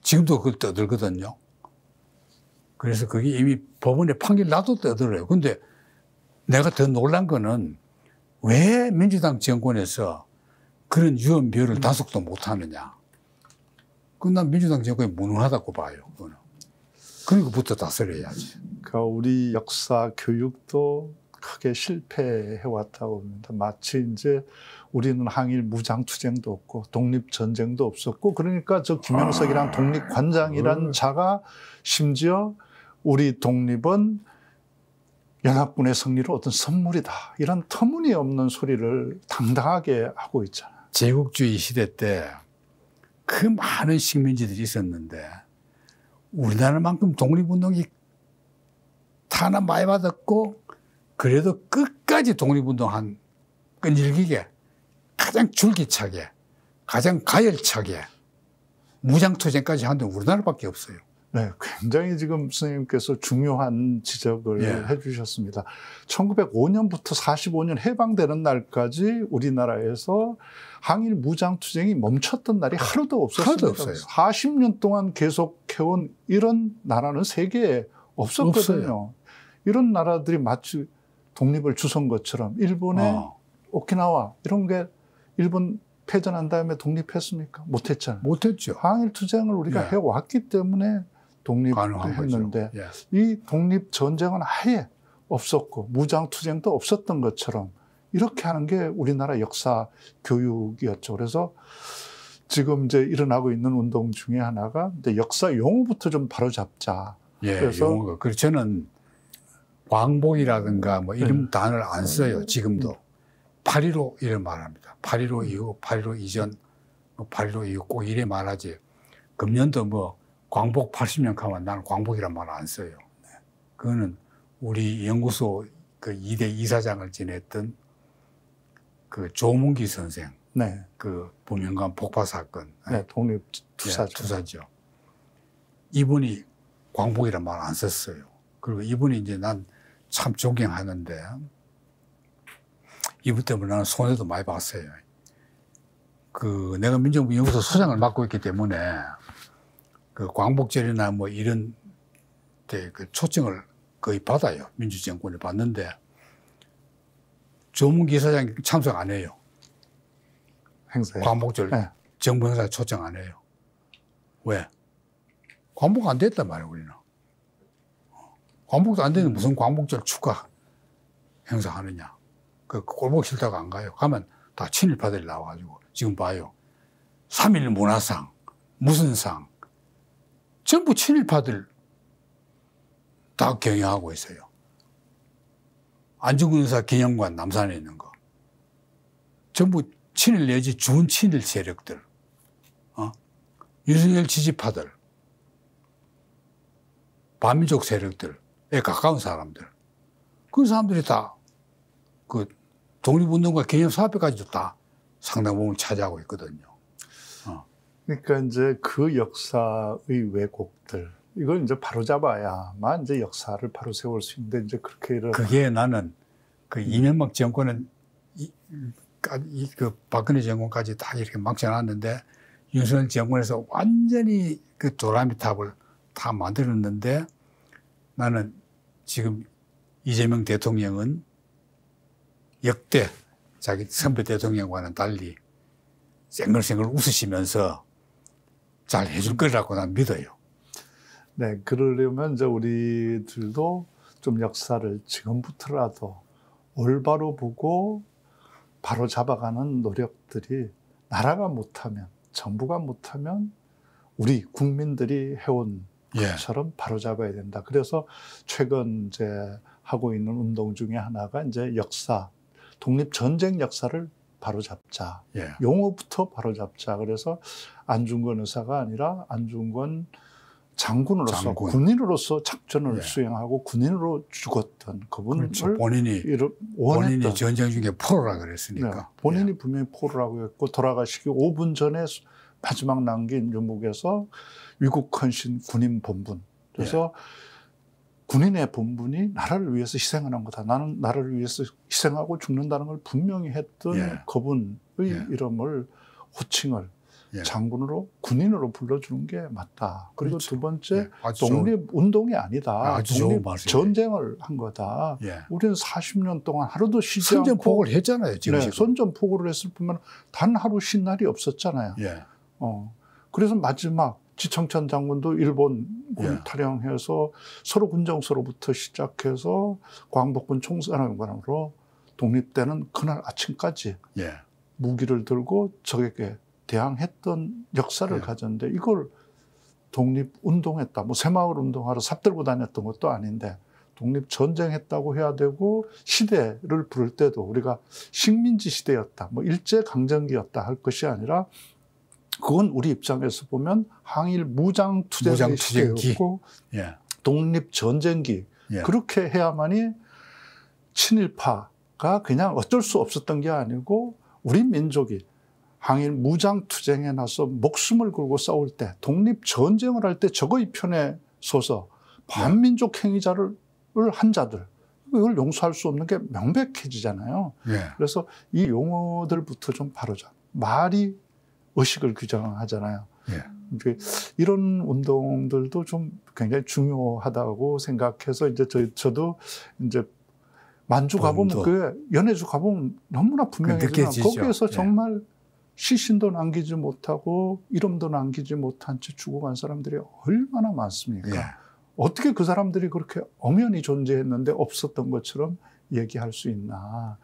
지금도 그걸 떠들거든요. 그래서 그게 이미 법원에 판결 나도 떠들어요. 근데 내가 더 놀란 거는 왜 민주당 정권에서 그런 유언비어를 단속도 못 하느냐. 난 민주당 정권이 무능하다고 봐요. 그거는. 그런 것부터 다스려야지. 그러니까 우리 역사 교육도 크게 실패해왔다고 봅니다. 마치 이제 우리는 항일 무장투쟁도 없고 독립전쟁도 없었고 그러니까 저 김영석이랑 독립관장이란 자가 심지어 우리 독립은 연합군의 승리로 어떤 선물이다. 이런 터무니없는 소리를 당당하게 하고 있잖아요. 제국주의 시대 때 그 많은 식민지들이 있었는데 우리나라만큼 독립운동이 탄압 많이 받았고 그래도 끝까지 독립운동한 끈질기게 가장 줄기차게 가장 가열차게 무장투쟁까지 한 데는 우리나라밖에 없어요. 네, 굉장히 지금 선생님께서 중요한 지적을 예. 해주셨습니다. 1905년부터 45년 해방되는 날까지 우리나라에서 항일 무장투쟁이 멈췄던 날이 하루도 없었습니다. 하루도 없어요. 40년 동안 계속해온 이런 나라는 세계에 없었거든요. 없어요. 이런 나라들이 마치 독립을 주선 것처럼 일본의 오키나와 이런 게 일본 패전한 다음에 독립했습니까? 못했잖아요. 못했죠. 항일 투쟁을 우리가 예. 해왔기 때문에 독립했는데 예. 이 독립 전쟁은 아예 없었고 무장 투쟁도 없었던 것처럼 이렇게 하는 게 우리나라 역사 교육이었죠. 그래서 지금 이제 일어나고 있는 운동 중에 하나가 이제 역사 용어부터 좀 바로잡자. 예, 그래서 용어가. 그래서 저는 광복이라든가 뭐 이런 단어를 안 써요. 지금도 8.15 이런 말합니다. 8.15 이후, 8.15 이전, 8.15 이후 꼭 이래 말하지. 금년도 뭐 광복 80년 가면 나는 광복이란 말 안 써요. 그거는 우리 연구소 그 2대 이사장을 지냈던 그 조문기 선생, 네, 그 보명관 폭파 사건, 네, 독립 투사죠. 예, 투사죠. 이분이 광복이란 말 안 썼어요. 그리고 이분이 이제 난 참 존경하는데 이분 때문에 나는 손해도 많이 봤어요. 그 내가 민정부 연구소 소장을 맡고 있기 때문에 그 광복절이나 뭐 이런 때 그 초청을 거의 받아요. 민주정권을 받는데 조문기 이사장이 참석 안 해요. 행사에. 광복절 네. 정부 행사에 초청 안 해요. 왜? 광복 안 됐단 말이에요, 우리는. 광복도 안 되는데 무슨 광복절 축하 행사하느냐. 그 꼴보기 싫다고 안 가요. 가면 다 친일파들이 나와가지고 지금 봐요. 3.1 문화상, 무슨 상, 전부 친일파들 다 경영하고 있어요. 안중근 의사 기념관 남산에 있는 거. 전부 친일 내지 준친일 세력들. 윤석열 지지파들. 반민족 세력들에 가까운 사람들. 그 사람들이 다 그 독립운동과 기념사업회까지도 다 상당 부분 차지하고 있거든요. 그러니까 이제 그 역사의 왜곡들, 이걸 이제 바로잡아야만 이제 역사를 바로 세울 수 있는데 이제 그렇게 그게 나는 그 이명박 정권은 그 박근혜 정권까지 다 이렇게 막혀놨는데 윤석열 정권에서 완전히 그 도라미탑을 다 만들었는데 나는 지금 이재명 대통령은 역대 자기 선배 대통령과는 달리 쌩글쌩글 웃으시면서 잘 해줄 거라고 난 믿어요. 네, 그러려면 이제 우리들도 좀 역사를 지금부터라도 올바로 보고 바로 잡아가는 노력들이 나라가 못하면, 정부가 못하면 우리 국민들이 해온 것처럼 바로 잡아야 된다. 그래서 최근 이제 하고 있는 운동 중에 하나가 이제 역사, 독립전쟁 역사를 바로 잡자. 용어부터 바로 잡자. 그래서 안중근 의사가 아니라 안중근 장군으로서 군인으로서 작전을 수행하고 군인으로 죽었던 그분을 그렇죠. 본인이 전쟁 중에 포로라 그랬으니까. 네, 본인이 분명히 포로라고 했고 돌아가시기 5분 전에 마지막 남긴 유목에서 위국 헌신 군인 본분. 그래서 군인의 본분이 나라를 위해서 희생하는 거다. 나는 나라를 위해서 희생하고 죽는다는 걸 분명히 했던 그분의 이름을 호칭을 장군으로 군인으로 불러주는 게 맞다. 그리고 그렇죠. 두 번째 독립운동이 아니다. 독립전쟁을 한 거다. 우리는 40년 동안 하루도 쉬지 않고 선전포고를 했잖아요. 지금. 선전포고를 했을 뿐만 단 하루 쉰 날이 없었잖아요. 그래서 마지막 지청천 장군도 일본군 탈영해서 서로 군정서로부터 시작해서 광복군 총사령관으로 독립되는 그날 아침까지 무기를 들고 적에게 대항했던 역사를 가졌는데 이걸 독립운동했다. 뭐 새마을 운동하러 삽 들고 다녔던 것도 아닌데 독립전쟁했다고 해야 되고 시대를 부를 때도 우리가 식민지 시대였다, 뭐 일제강점기였다 할 것이 아니라 그건 우리 입장에서 보면 항일 무장투쟁의 시대였고 예. 독립전쟁기 예. 그렇게 해야만이 친일파가 그냥 어쩔 수 없었던 게 아니고 우리 민족이 항일 무장투쟁에 나서 목숨을 걸고 싸울 때 독립전쟁을 할 때 적의 편에 서서 반민족 행위자를 한 자들 이걸 용서할 수 없는 게 명백해지잖아요. 예. 그래서 이 용어들부터 좀 바로잡. 말이 의식을 규정하잖아요. 예. 이런 운동들도 좀 굉장히 중요하다고 생각해서 이제 저도 이제 만주 가보면 그 연해주 가보면 너무나 분명해지만 거기에서 정말 예. 시신도 남기지 못하고 이름도 남기지 못한 채 죽어간 사람들이 얼마나 많습니까? 예. 어떻게 그 사람들이 그렇게 엄연히 존재했는데 없었던 것처럼 얘기할 수 있나?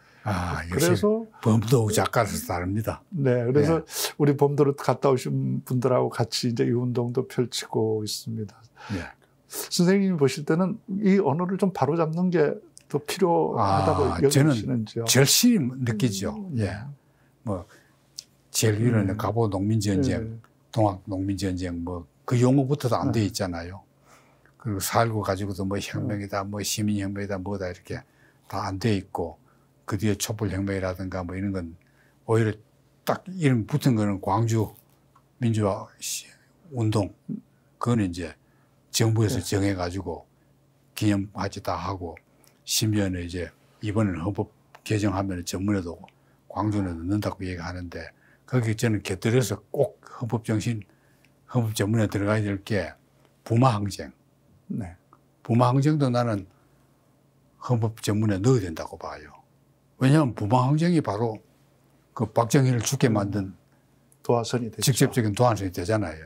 그래서 범도 작가로서 다릅니다. 네, 그래서 네. 우리 범도로 갔다 오신 분들하고 같이 이제 이 운동도 펼치고 있습니다. 네. 선생님이 보실 때는 이 언어를 좀 바로잡는 게 더 필요하다고 여기시는지요? 저는 절실히 느끼죠. 예, 뭐 제일 위로는 갑오 농민전쟁, 동학 농민전쟁 뭐 그 용어부터도 안 돼 있잖아요. 그리고 살고 가지고도 뭐 혁명이다, 뭐 시민혁명이다, 뭐다 이렇게 다 안 돼 있고. 그 뒤에 촛불혁명이라든가 뭐 이런 건 오히려 딱 이름 붙은 거는 광주 민주화 운동. 그거는 이제 정부에서 정해가지고 기념하지 다 하고 심지어는 이제 이번에는 헌법 개정하면 전문에도 광주는 넣는다고 얘기하는데 거기 저는 곁들여서 꼭 헌법 전문에 들어가야 될 게 부마항쟁. 네. 부마항쟁도 나는 헌법 전문에 넣어야 된다고 봐요. 왜냐하면 부마항쟁이 바로 그 박정희를 죽게 만든 도화선이 되죠. 직접적인 도화선이 되잖아요.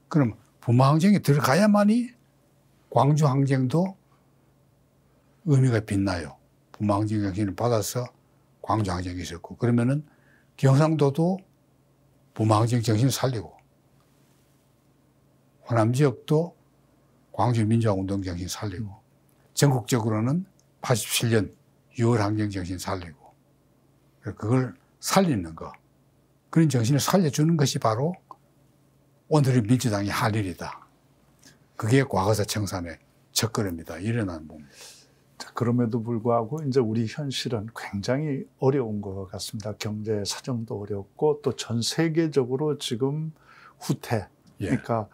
그럼 부마항쟁이 들어가야만이 광주항쟁도 의미가 빛나요. 부마항쟁 정신을 받아서 광주항쟁이 있었고 그러면은 경상도도 부마항쟁 정신을 살리고 호남 지역도 광주 민주화운동 정신 살리고 전국적으로는 87년 6월 항쟁 정신 살리고 그걸 살리는 거 그런 정신을 살려주는 것이 바로 오늘의 민주당이 할 일이다. 그게 과거사 청산의 첫걸음이다. 일어난 봅니다. 그럼에도 불구하고 이제 우리 현실은 굉장히 어려운 것 같습니다. 경제 사정도 어렵고 또 전 세계적으로 지금 후퇴 그러니까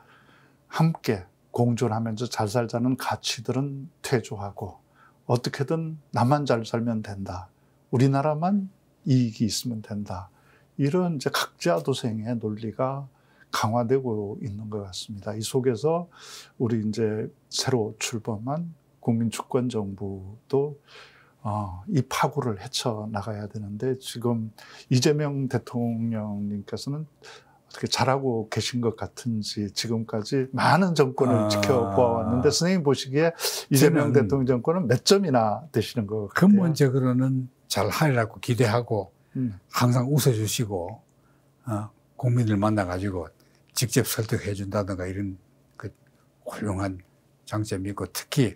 함께 공존하면서 잘 살자는 가치들은 퇴조하고 어떻게든 나만 잘 살면 된다. 우리나라만 이익이 있으면 된다. 이런 이제 각자도생의 논리가 강화되고 있는 것 같습니다. 이 속에서 우리 이제 새로 출범한 국민주권정부도 이 파고를 헤쳐나가야 되는데 지금 이재명 대통령님께서는 어떻게 잘하고 계신 것 같은지 지금까지 많은 정권을 지켜보았는데 선생님 보시기에 이재명 대통령 정권은 몇 점이나 되시는 것 같아요? 근본적으로는 잘 하리라고 기대하고 항상 웃어주시고 국민들 만나가지고 직접 설득해 준다든가 이런 그 훌륭한 장점이 있고 특히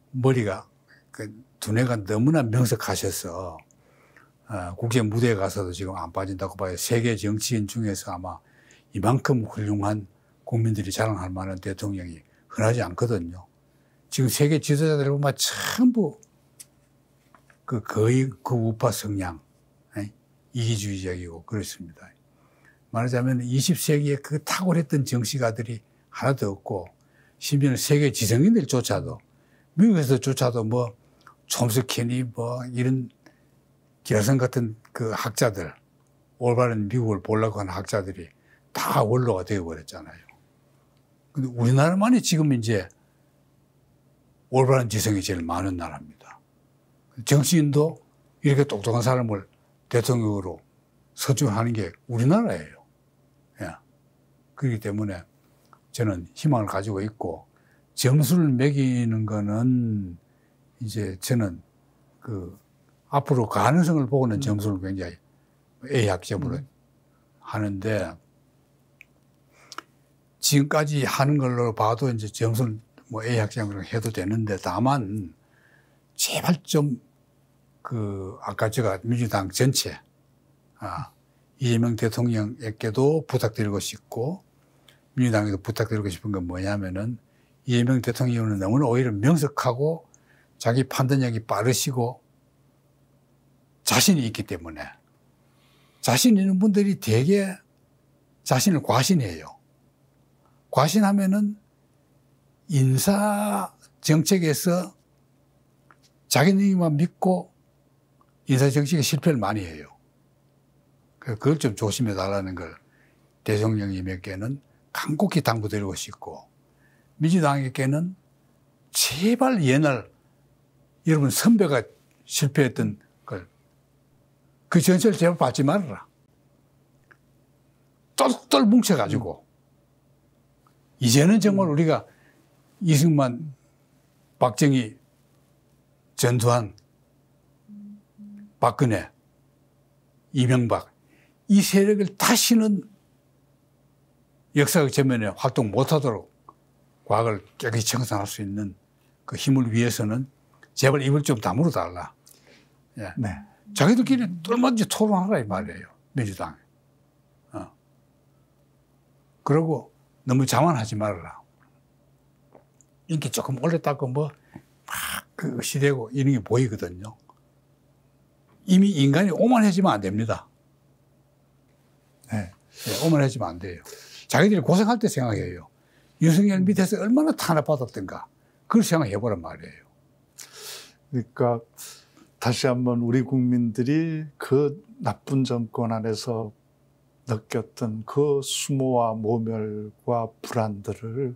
머리가 그 두뇌가 너무나 명석하셔서 국제 무대에 가서도 지금 안 빠진다고 봐요. 세계 정치인 중에서 아마 이만큼 훌륭한 국민들이 자랑할 만한 대통령이 흔하지 않거든요. 지금 세계 지도자들 보면 전부 거의 그 우파 성향, 이기주의적이고 그렇습니다. 말하자면 20세기에 그 탁월했던 정치가들이 하나도 없고 심지어는 세계 지성인들조차도 미국에서조차도 뭐 촘스키니 뭐 이런 기라성 같은 그 학자들 올바른 미국을 보려고 하는 학자들이 다 원로가 되어버렸잖아요. 근데 우리나라만이 지금 이제 올바른 지성이 제일 많은 나라입니다. 정치인도 이렇게 똑똑한 사람을 대통령으로 선출하는 게 우리나라예요. 예. 그렇기 때문에 저는 희망을 가지고 있고 점수를 매기는 거는 이제 저는 그 앞으로 가능성을 보고는 점수를 굉장히 A학점으로 하는데 지금까지 하는 걸로 봐도 이제 점수는 뭐 A학점으로 해도 되는데 다만 제발 좀 아까 제가 민주당 전체, 이재명 대통령에게도 부탁드리고 싶고, 민주당에도 부탁드리고 싶은 건 뭐냐면은, 이재명 대통령은 너무나 오히려 명석하고, 자기 판단력이 빠르시고, 자신이 있기 때문에, 자신 있는 분들이 되게 자신을 과신해요. 과신하면은, 인사 정책에서 자기네만 믿고 인사 정책에 실패를 많이 해요. 그걸 좀 조심해 달라는 걸 대통령님에게는 간곡히 당부드리고 싶고, 민주당에게는 제발 옛날 여러분 선배가 실패했던 걸 그 전철 제발 받지 말아라. 똘똘 뭉쳐가지고 이제는 정말 우리가 이승만, 박정희, 전두환, 박근혜, 이명박 이 세력을 다시는 역사의 전면에 활동 못하도록 과거를 깨끗이 청산할 수 있는 그 힘을 위해서는 제발 입을 좀 다물어 달라. 예. 네. 자기들끼리 얼마든지 토론하라 이 말이에요. 민주당. 그리고 너무 자만하지 말아라. 인기 조금 올렸다고 막 시대고 이런 게 보이거든요. 이미 인간이 오만해지면 안 됩니다. 네. 네, 오만해지면 안 돼요. 자기들이 고생할 때 생각해요. 윤석열 밑에서 얼마나 탄압받았던가. 그걸 생각해 보란 말이에요. 그러니까 다시 한번 우리 국민들이 그 나쁜 정권 안에서 느꼈던 그 수모와 모멸과 불안들을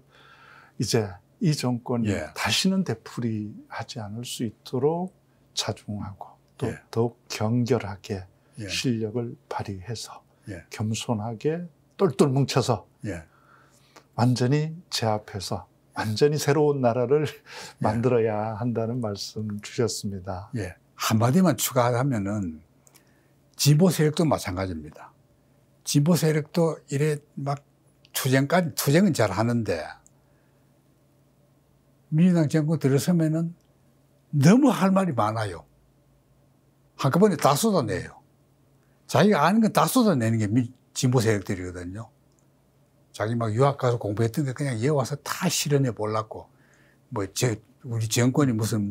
이제 이 정권이 다시는 되풀이하지 않을 수 있도록 자중하고 또 더욱 경결하게 실력을 발휘해서 겸손하게 똘똘 뭉쳐서 완전히 제압해서 완전히 새로운 나라를 만들어야 한다는 말씀 주셨습니다. 한마디만 추가하면은 진보 세력도 마찬가지입니다. 진보 세력도 이래 막 투쟁은 잘 하는데 민주당 정권 들어서면은 너무 할 말이 많아요. 한꺼번에 다 쏟아내요. 자기가 아는 건 다 쏟아내는 게 진보 세력들이거든요. 자기 막 유학 가서 공부했던 게 그냥 이어와서 다 실현해 보려고. 우리 정권이 무슨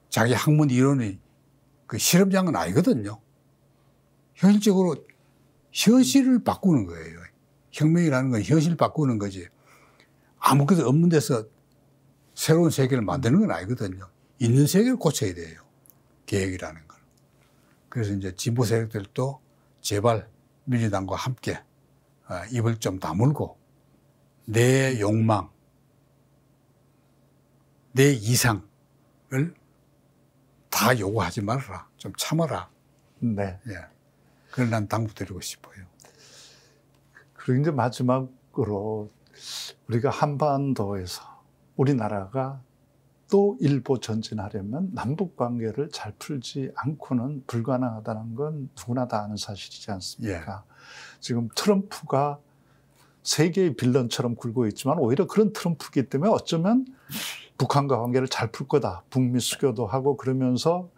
자기 학문 이론이 그 실험장은 아니거든요. 현실적으로 현실을 바꾸는 거예요. 혁명이라는 건 현실을 바꾸는 거지. 아무것도 없는 데서 새로운 세계를 만드는 건 아니거든요. 있는 세계를 고쳐야 돼요. 계획이라는 걸. 그래서 이제 진보 세력들도 제발 민주당과 함께 입을 좀 다물고 내 욕망, 내 이상을 다 요구하지 말아라. 좀 참아라. 네. 그걸 난 당부드리고 싶어요. 그리고 이제 마지막으로 우리가 한반도에서 우리나라가 또 일보 전진하려면 남북 관계를 잘 풀지 않고는 불가능하다는 건 누구나 다 아는 사실이지 않습니까? 지금 트럼프가 세계의 빌런처럼 굴고 있지만 오히려 그런 트럼프이기 때문에 어쩌면 북한과 관계를 잘 풀 거다. 북미 수교도 하고 그러면서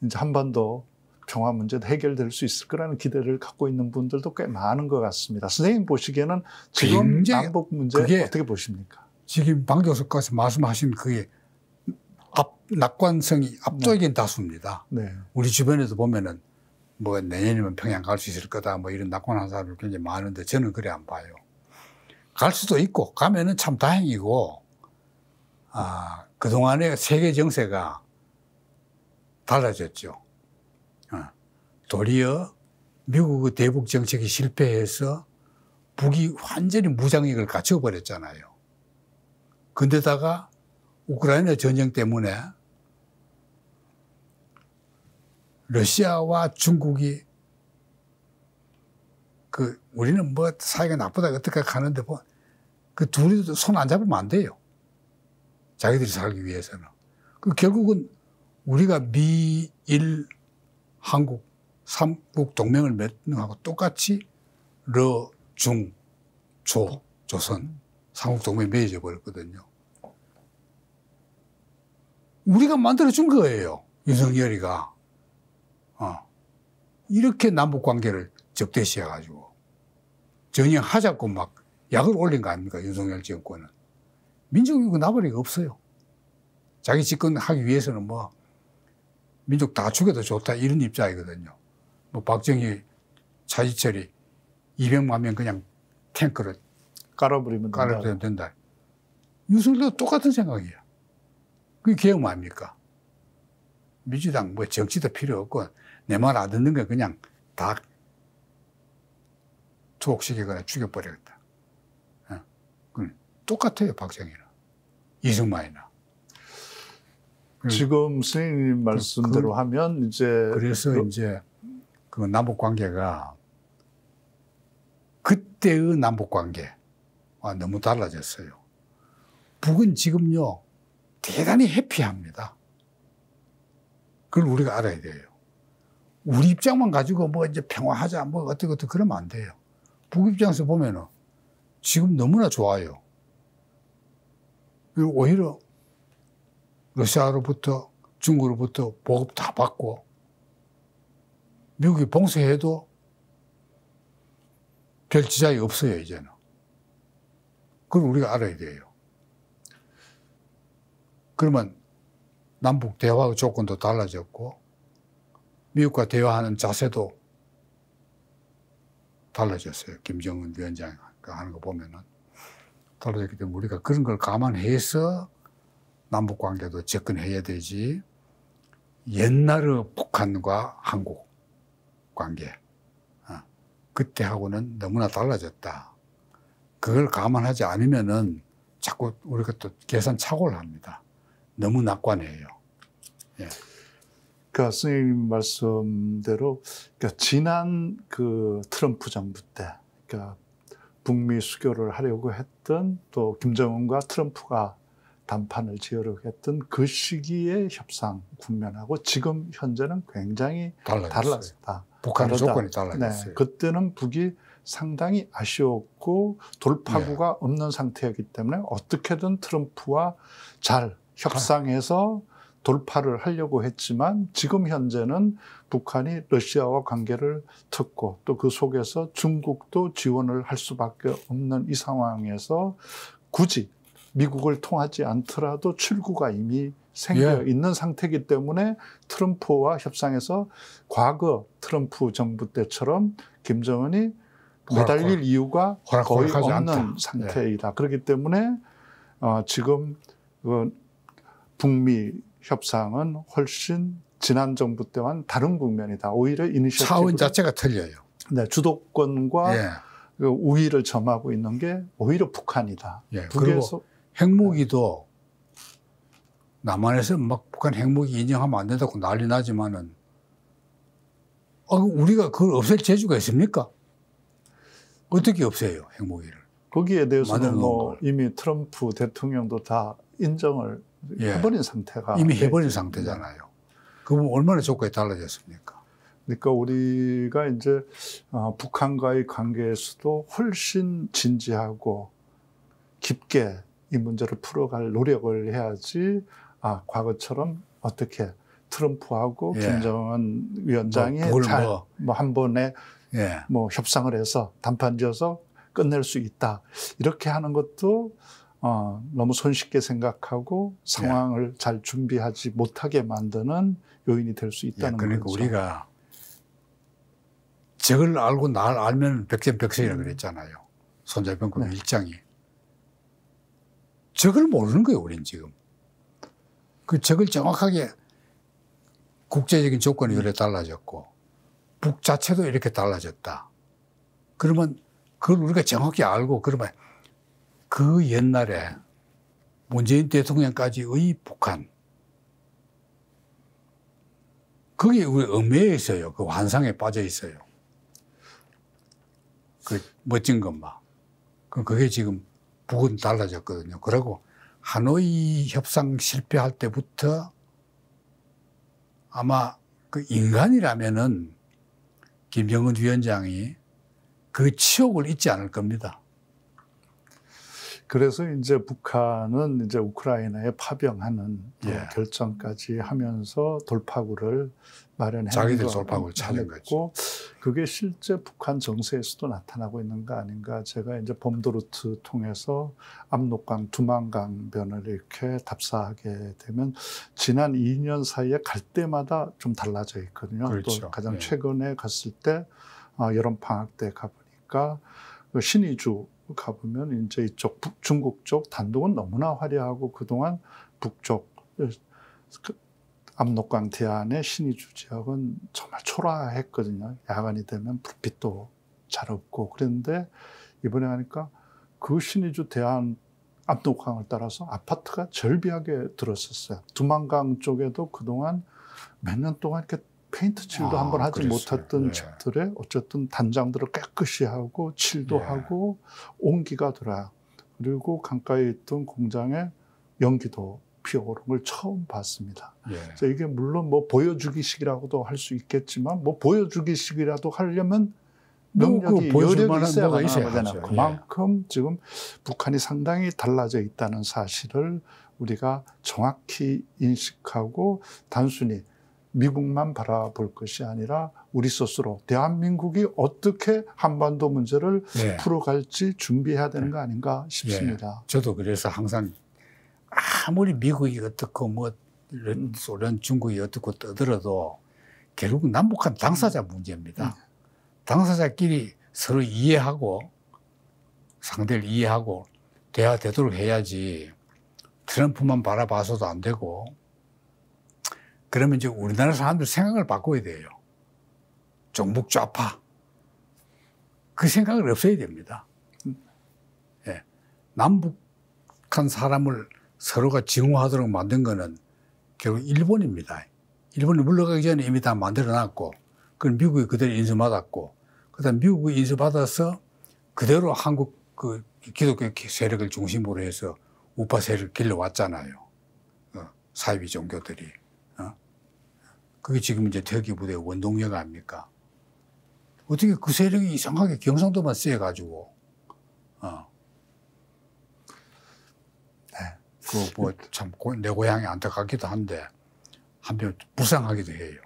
이제 한반도 평화 문제도 해결될 수 있을 거라는 기대를 갖고 있는 분들도 꽤 많은 것 같습니다. 선생님 보시기에는 지금 남북 문제 어떻게 보십니까? 지금 방 교수께서 말씀하신 그게 낙관성이 압도적인 다수입니다. 우리 주변에도 보면은 내년이면 평양 갈 수 있을 거다 이런 낙관한 사람들 굉장히 많은데 저는 그래 안 봐요. 갈 수도 있고 가면은 참 다행이고 그동안의 세계 정세가 달라졌죠. 도리어 미국의 대북 정책이 실패해서 북이 완전히 무장력을 갖춰버렸잖아요. 근데다가 우크라이나 전쟁 때문에 러시아와 중국이 우리는 사이가 나쁘다 어떻게 하는데 그 둘이 손 안 잡으면 안 돼요. 자기들이 살기 위해서는. 결국은 우리가 미, 일, 한국, 삼국 동맹을 맺는 하고 똑같이 러, 중, 조, 조선 삼국 동맹이 맺어져 버렸거든요. 우리가 만들어준 거예요. 윤석열이가. 이렇게 남북관계를 적대시해가지고 전쟁하자고 막 약을 올린 거 아닙니까? 윤석열 정권은. 민족이고 나발이가 없어요. 자기 집권하기 위해서는 뭐 민족 다 죽여도 좋다 이런 입장이거든요. 뭐 박정희, 차지철이 200만 명 그냥 탱크를 깔아버리면 된다. 윤석열도 똑같은 생각이야. 그게 개혁 아닙니까? 민주당 뭐 정치도 필요 없고 내 말 안 듣는 거 그냥 다 투옥시키거나 죽여버리겠다. 똑같아요, 박정희나 이승만이나. 지금 선생님 말씀대로 하면 이제 그래서 이제 그 남북 관계가 그때의 남북 관계와 너무 달라졌어요. 북은 지금요 대단히 해피합니다. 그걸 우리가 알아야 돼요. 우리 입장만 가지고 뭐 이제 평화하자 뭐 어떻게 그러면 안 돼요. 북 입장에서 보면은 지금 너무나 좋아요. 그리고 오히려 러시아로부터 중국으로부터 보급 다 받고 미국이 봉쇄해도 별 지장이 없어요, 이제는. 그걸 우리가 알아야 돼요. 그러면 남북 대화 조건도 달라졌고 미국과 대화하는 자세도 달라졌어요. 김정은 위원장이 하는 거 보면은 달라졌기 때문에 우리가 그런 걸 감안해서 남북 관계도 접근해야 되지. 옛날의 북한과 한국 관계 그때하고는 너무나 달라졌다. 그걸 감안하지 않으면은 자꾸 우리가 또 계산 착오를 합니다. 너무 낙관해요. 예. 그러니까 선생님 말씀대로 그러니까 지난 그 트럼프 정부 때 그러니까 북미 수교를 하려고 했던 또 김정은과 트럼프가 담판을 지으려고 했던 그 시기의 협상 국면하고 지금 현재는 굉장히 달랐다. 북한의 조건이 달라졌어요. 네, 그때는 북이 상당히 아쉬웠고 돌파구가 네. 없는 상태였기 때문에 어떻게든 트럼프와 잘 협상해서 돌파를 하려고 했지만 지금 현재는 북한이 러시아와 관계를 텄고 또 그 속에서 중국도 지원을 할 수밖에 없는 이 상황에서 굳이 미국을 통하지 않더라도 출구가 이미 생겨 있는 상태이기 때문에 트럼프와 협상에서 과거 트럼프 정부 때처럼 김정은이 매달릴 이유가 거의 없는 않다. 상태이다. 그렇기 때문에 지금 북미 협상은 훨씬 지난 정부 때와는 다른 국면이다. 오히려 이니셔티브 차원 자체가 틀려요. 네, 주도권과 그 우위를 점하고 있는 게 오히려 북한이다. 그리고 핵무기도 남한에서 막 북한 핵무기 인정하면 안 된다고 난리 나지만은 우리가 그걸 없앨 재주가 있습니까? 어떻게 없애요, 핵무기를? 거기에 대해서는 뭐 이미 트럼프 대통령도 다 인정을 해버린 상태가 이미 해버린 상태잖아요. 그럼 얼마나 조건이 달라졌습니까? 그러니까 우리가 이제 북한과의 관계에서도 훨씬 진지하고 깊게 이 문제를 풀어갈 노력을 해야지 과거처럼 어떻게 트럼프하고 김정은 위원장이 잘 한 번에 뭐 협상을 해서 담판 지어서 끝낼 수 있다. 이렇게 하는 것도 너무 손쉽게 생각하고 상황을 잘 준비하지 못하게 만드는 요인이 될 수 있다는 거죠. 그러니까 우리가 적을 알고 날 알면 백전백승이라고 그랬잖아요. 손자병국 일장이. 적을 모르는 거예요, 우린 지금. 그 적을 정확하게 국제적인 조건이 이렇게 달라졌고 북 자체도 이렇게 달라졌다. 그러면 그걸 우리가 정확히 알고 그러면 그 옛날에 문재인 대통령까지의 북한 거기에 우리 얽매여 있어요. 그 환상에 빠져 있어요. 그 멋진 것만. 그게 지금 북은 달라졌거든요. 그리고 하노이 협상 실패할 때부터 아마 그 인간이라면은 김정은 위원장이 그 치욕을 잊지 않을 겁니다. 그래서 이제 북한은 이제 우크라이나에 파병하는 예. 결정까지 하면서 돌파구를 마련해 자기들 돌파구를 찾은 거죠. 그게 실제 북한 정세에서도 나타나고 있는 거 아닌가. 제가 이제 범도루트 통해서 압록강, 두만강변을 이렇게 답사하게 되면 지난 2년 사이에 갈 때마다 좀 달라져 있거든요. 그렇죠. 또 가장 예. 최근에 갔을 때 여름 방학 때 가보니까 신의주 가보면 이제 이쪽 중국 쪽 단독은 너무나 화려하고 그동안 북쪽 압록강 대안의 신의주 지역은 정말 초라했거든요. 야간이 되면 불빛도 잘 없고 그런데 이번에 가니까 그 신의주 대안 압록강을 따라서 아파트가 절비하게 들었었어요. 두만강 쪽에도 그동안 몇 년 동안 이렇게 페인트 칠도 한번 하지 그랬어요. 못했던 예. 집들에 어쨌든 단장들을 깨끗이 하고 칠도 예. 하고 온기가 돌아요. 그리고 강가에 있던 공장에 연기도 피어오른 걸 처음 봤습니다. 예. 그래서 이게 물론 뭐 보여주기식이라고도 할 수 있겠지만 뭐 보여주기식이라도 하려면 능력이 여력이 있어야 가능하잖아요. 그만큼 지금 북한이 상당히 달라져 있다는 사실을 우리가 정확히 인식하고 단순히 미국만 바라볼 것이 아니라 우리 스스로 대한민국이 어떻게 한반도 문제를 예. 풀어갈지 준비해야 되는 거 아닌가 싶습니다. 예. 저도 그래서 항상 아무리 미국이 어떻고 뭐 소련, 중국이 어떻고 떠들어도 결국은 남북한 당사자 문제입니다. 당사자끼리 서로 이해하고 상대를 이해하고 대화되도록 해야지 트럼프만 바라봐서도 안 되고 그러면 이제 우리나라 사람들 생각을 바꿔야 돼요. 종북 좌파. 그 생각을 없애야 됩니다. 예. 남북한 사람을 서로가 증오하도록 만든 거는 결국 일본입니다. 일본이 물러가기 전에 이미 다 만들어 놨고, 그건 미국이 그대로 인수받았고, 그 다음 미국이 인수받아서 그대로 한국 그 기독교 세력을 중심으로 해서 우파 세력을 길러왔잖아요. 사이비 종교들이. 그게 지금 이제 태극기 부대의 원동력 아닙니까? 어떻게 그 세력이 이상하게 경상도만 세가지고, 그 뭐 참 내 고향이 안타깝기도 한데 한편 불쌍하기도 해요.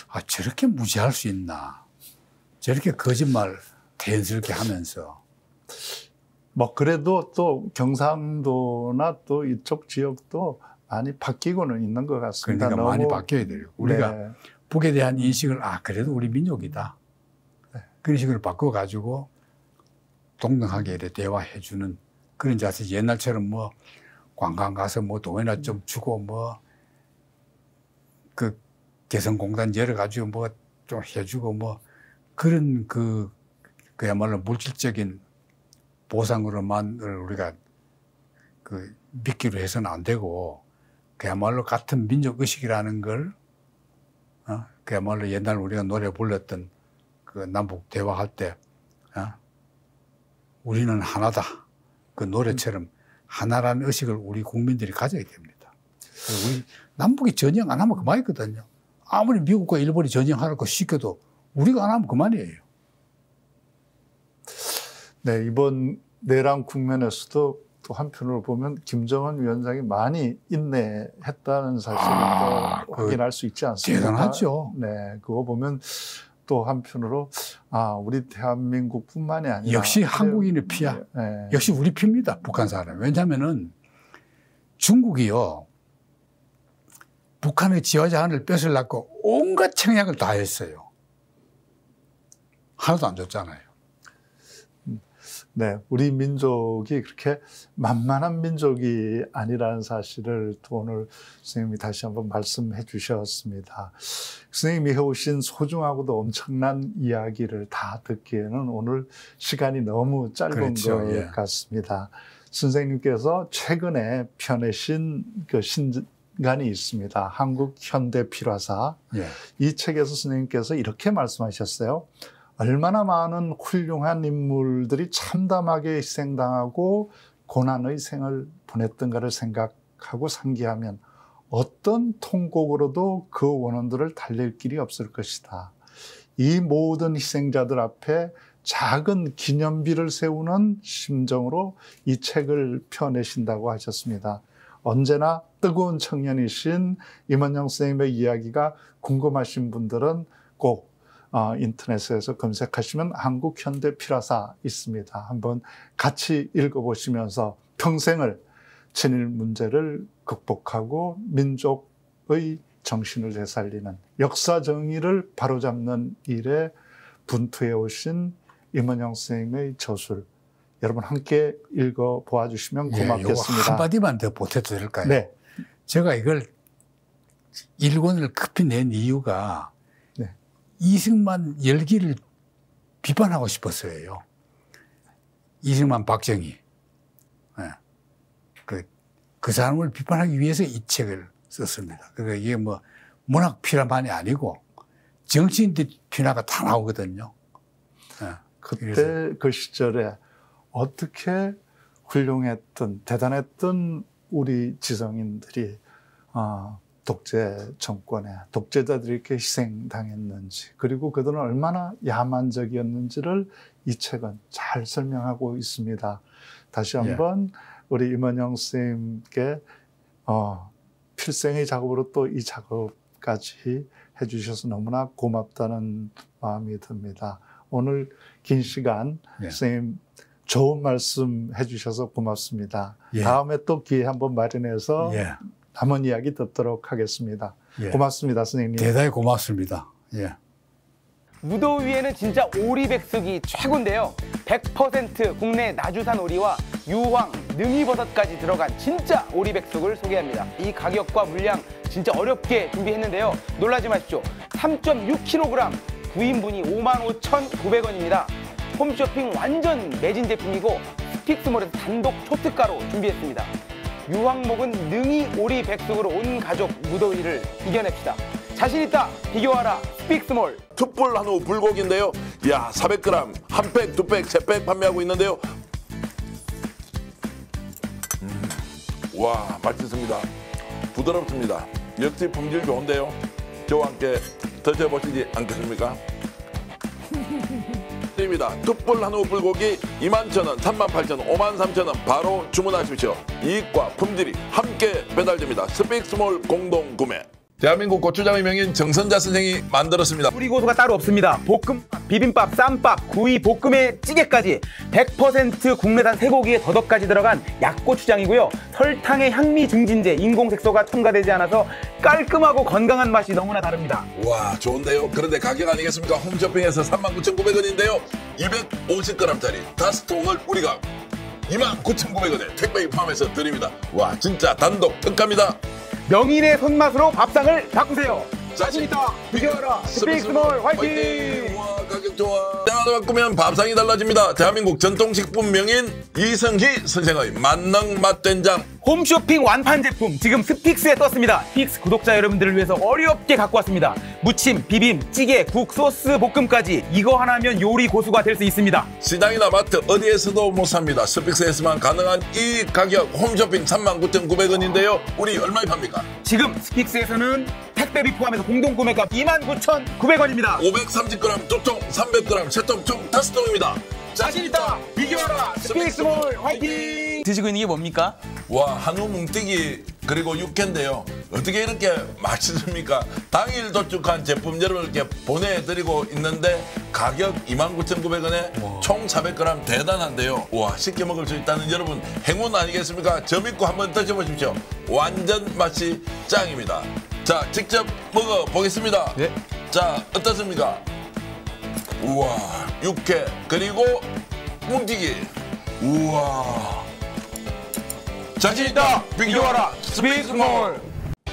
아 저렇게 무지할 수 있나? 저렇게 거짓말 대연스럽게 하면서. 뭐 그래도 또 경상도나 또 이쪽 지역도 많이 바뀌고는 있는 것 같습니다. 그러니까 많이 바뀌어야 돼요. 우리가 네. 북에 대한 인식을 그래도 우리 민족이다. 네. 그런 식으로 바꿔가지고 동등하게 대화해주는 그런 자세. 옛날처럼 뭐 관광 가서 뭐 돈이나 좀 주고 뭐 그 개성공단 열어가지고 뭐 좀 해주고 뭐 그런 그야말로 물질적인 보상으로만 우리가 그 믿기로 해서는 안 되고 그야말로 같은 민족 의식이라는 걸 그야말로 옛날 우리가 노래 불렀던 그 남북 대화할 때 우리는 하나다 그 노래처럼 하나라는 의식을 우리 국민들이 가져야 됩니다. 우리 남북이 전쟁 안 하면 그만이거든요. 아무리 미국과 일본이 전쟁하라고 시켜도 우리가 안 하면 그만이에요. 네, 이번 내란 국면에서도 또 한편으로 보면 김정은 위원장이 많이 인내했다는 사실을 또 확인할 수 있지 않습니까? 대단하죠. 네, 그거 보면 또 한편으로 우리 대한민국뿐만이 아니라 역시 한국인의 피야. 네. 역시 우리 피입니다. 북한 사람. 왜냐하면은 중국이요. 북한의 지화자한을 뺏으려고 온갖 청약을 다 했어요. 하나도 안 줬잖아요. 네, 우리 민족이 그렇게 만만한 민족이 아니라는 사실을 또 오늘 선생님이 다시 한번 말씀해 주셨습니다. 선생님이 해오신 소중하고도 엄청난 이야기를 다 듣기에는 오늘 시간이 너무 짧은 그렇죠. 것 예. 같습니다. 선생님께서 최근에 펴내신 그 신간이 있습니다. 한국 현대 필화사. 예. 이 책에서 선생님께서 이렇게 말씀하셨어요. 얼마나 많은 훌륭한 인물들이 참담하게 희생당하고 고난의 생을 보냈던가를 생각하고 상기하면 어떤 통곡으로도 그 원원들을 달랠 길이 없을 것이다. 이 모든 희생자들 앞에 작은 기념비를 세우는 심정으로 이 책을 펴내신다고 하셨습니다. 언제나 뜨거운 청년이신 임원영 선생님의 이야기가 궁금하신 분들은 꼭 인터넷에서 검색하시면 한국현대필화사 있습니다. 한번 같이 읽어보시면서 평생을 친일 문제를 극복하고 민족의 정신을 되살리는 역사 정의를 바로잡는 일에 분투해 오신 임원영 선생님의 저술, 여러분 함께 읽어보아 주시면 고맙겠습니다. 한마디만 더 보태도 될까요? 네. 제가 이걸 1권을 급히 낸 이유가 네. 이승만 열기를 비판하고 싶었어요. 이승만, 박정희. 네. 그 사람을 비판하기 위해서 이 책을 썼습니다. 그러니까 이게 뭐 문학 필화만이 아니고 정치인들 필화가 다 나오거든요. 네. 그때 그 시절에 어떻게 훌륭했던, 대단했던 우리 지성인들이 독재 정권에 독재자들이 이렇게 희생당했는지, 그리고 그들은 얼마나 야만적이었는지를 이 책은 잘 설명하고 있습니다. 다시 한번 우리 임원영 선생님께 필생의 작업으로 또 이 작업까지 해주셔서 너무나 고맙다는 마음이 듭니다. 오늘 긴 시간 선생님 좋은 말씀 해주셔서 고맙습니다. 다음에 또 기회 한번 마련해서 남은 이야기 듣도록 하겠습니다. 고맙습니다, 선생님. 대단히 고맙습니다. 무더위에는 진짜 오리백숙이 최고인데요. 100% 국내 나주산 오리와 유황, 능이버섯까지 들어간 진짜 오리백숙을 소개합니다. 이 가격과 물량 진짜 어렵게 준비했는데요. 놀라지 마십시오. 3.6kg 9인분이 55,900원입니다. 홈쇼핑 완전 매진 제품이고 스픽스몰에서 단독 초특가로 준비했습니다. 유황목은 능이 오리 백숙으로 온 가족 무더위를 이겨냅시다. 자신있다 비교하라 스픽스몰. 툭불 한우 불고기인데요. 야, 400g 한 팩, 두 팩, 세 팩 판매하고 있는데요. 와, 맛있습니다. 부드럽습니다. 역시 품질 좋은데요. 저와 함께 드셔보시지 않겠습니까? 입니다. 툭불 한우 불고기 21,000원, 38,000원, 53,000원 바로 주문하십시오. 이익과 품질이 함께 배달됩니다. 스픽스몰 공동 구매. 대한민국 고추장의 명인 정선자 선생이 만들었습니다. 뿌리 고수가 따로 없습니다. 볶음, 비빔밥, 쌈밥, 구이, 볶음에 찌개까지 100% 국내산 쇠고기에 더덕까지 들어간 약고추장이고요. 설탕의 향미 증진제, 인공색소가 첨가되지 않아서 깔끔하고 건강한 맛이 너무나 다릅니다. 와, 좋은데요. 그런데 가격 아니겠습니까? 홈쇼핑에서 39,900원인데요. 250g짜리 5통을 우리가 29,900원에 택배에 포함해서 드립니다. 와, 진짜 단독 특가입니다. 명인의 손맛으로 밥상을 바꾸세요. 자신있다 비교하라 스픽스몰 화이팅! 와, 가격 좋아. 때마다 바꾸면 밥상이 달라집니다. 대한민국 전통식품 명인 이성희 선생의 만능 맛된장. 홈쇼핑 완판 제품 지금 스픽스에 떴습니다. 스픽스 구독자 여러분들을 위해서 어렵게 갖고 왔습니다. 무침, 비빔, 찌개, 국, 소스, 볶음까지 이거 하나면 요리 고수가 될 수 있습니다. 시장이나 마트 어디에서도 못 삽니다. 스픽스에서만 가능한 이 가격. 홈쇼핑 39,900원인데요. 우리 얼마에 팝니까? 지금 스픽스에서는 택배비 포함해서 공동구매가 29,900원입니다. 530g 2통, 300g 3통, 총 5통입니다. 자신있다 비교하라 스픽스몰 화이팅! 드시고 있는 게 뭡니까? 와, 한우 뭉티기 그리고 육회인데요. 어떻게 이렇게 맛있습니까? 당일 도축한 제품 여러분께 보내드리고 있는데 가격 29,900원에 총 400g 대단한데요. 와, 쉽게 먹을 수 있다는 여러분 행운 아니겠습니까? 점 있고 한번 드셔보십시오. 완전 맛이 짱입니다. 자, 직접 먹어보겠습니다. 네. 자, 어떻습니까? 우와, 육회 그리고 뭉티기. 우와, 자신있다 비교하라 스픽스몰.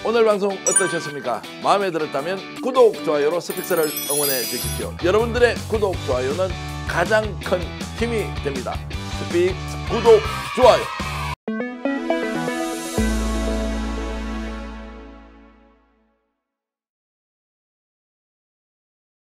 오늘 방송 어떠셨습니까? 마음에 들었다면 구독, 좋아요로 스픽스를 응원해 주십시오. 여러분들의 구독, 좋아요는 가장 큰 힘이 됩니다. 스픽스 구독, 좋아요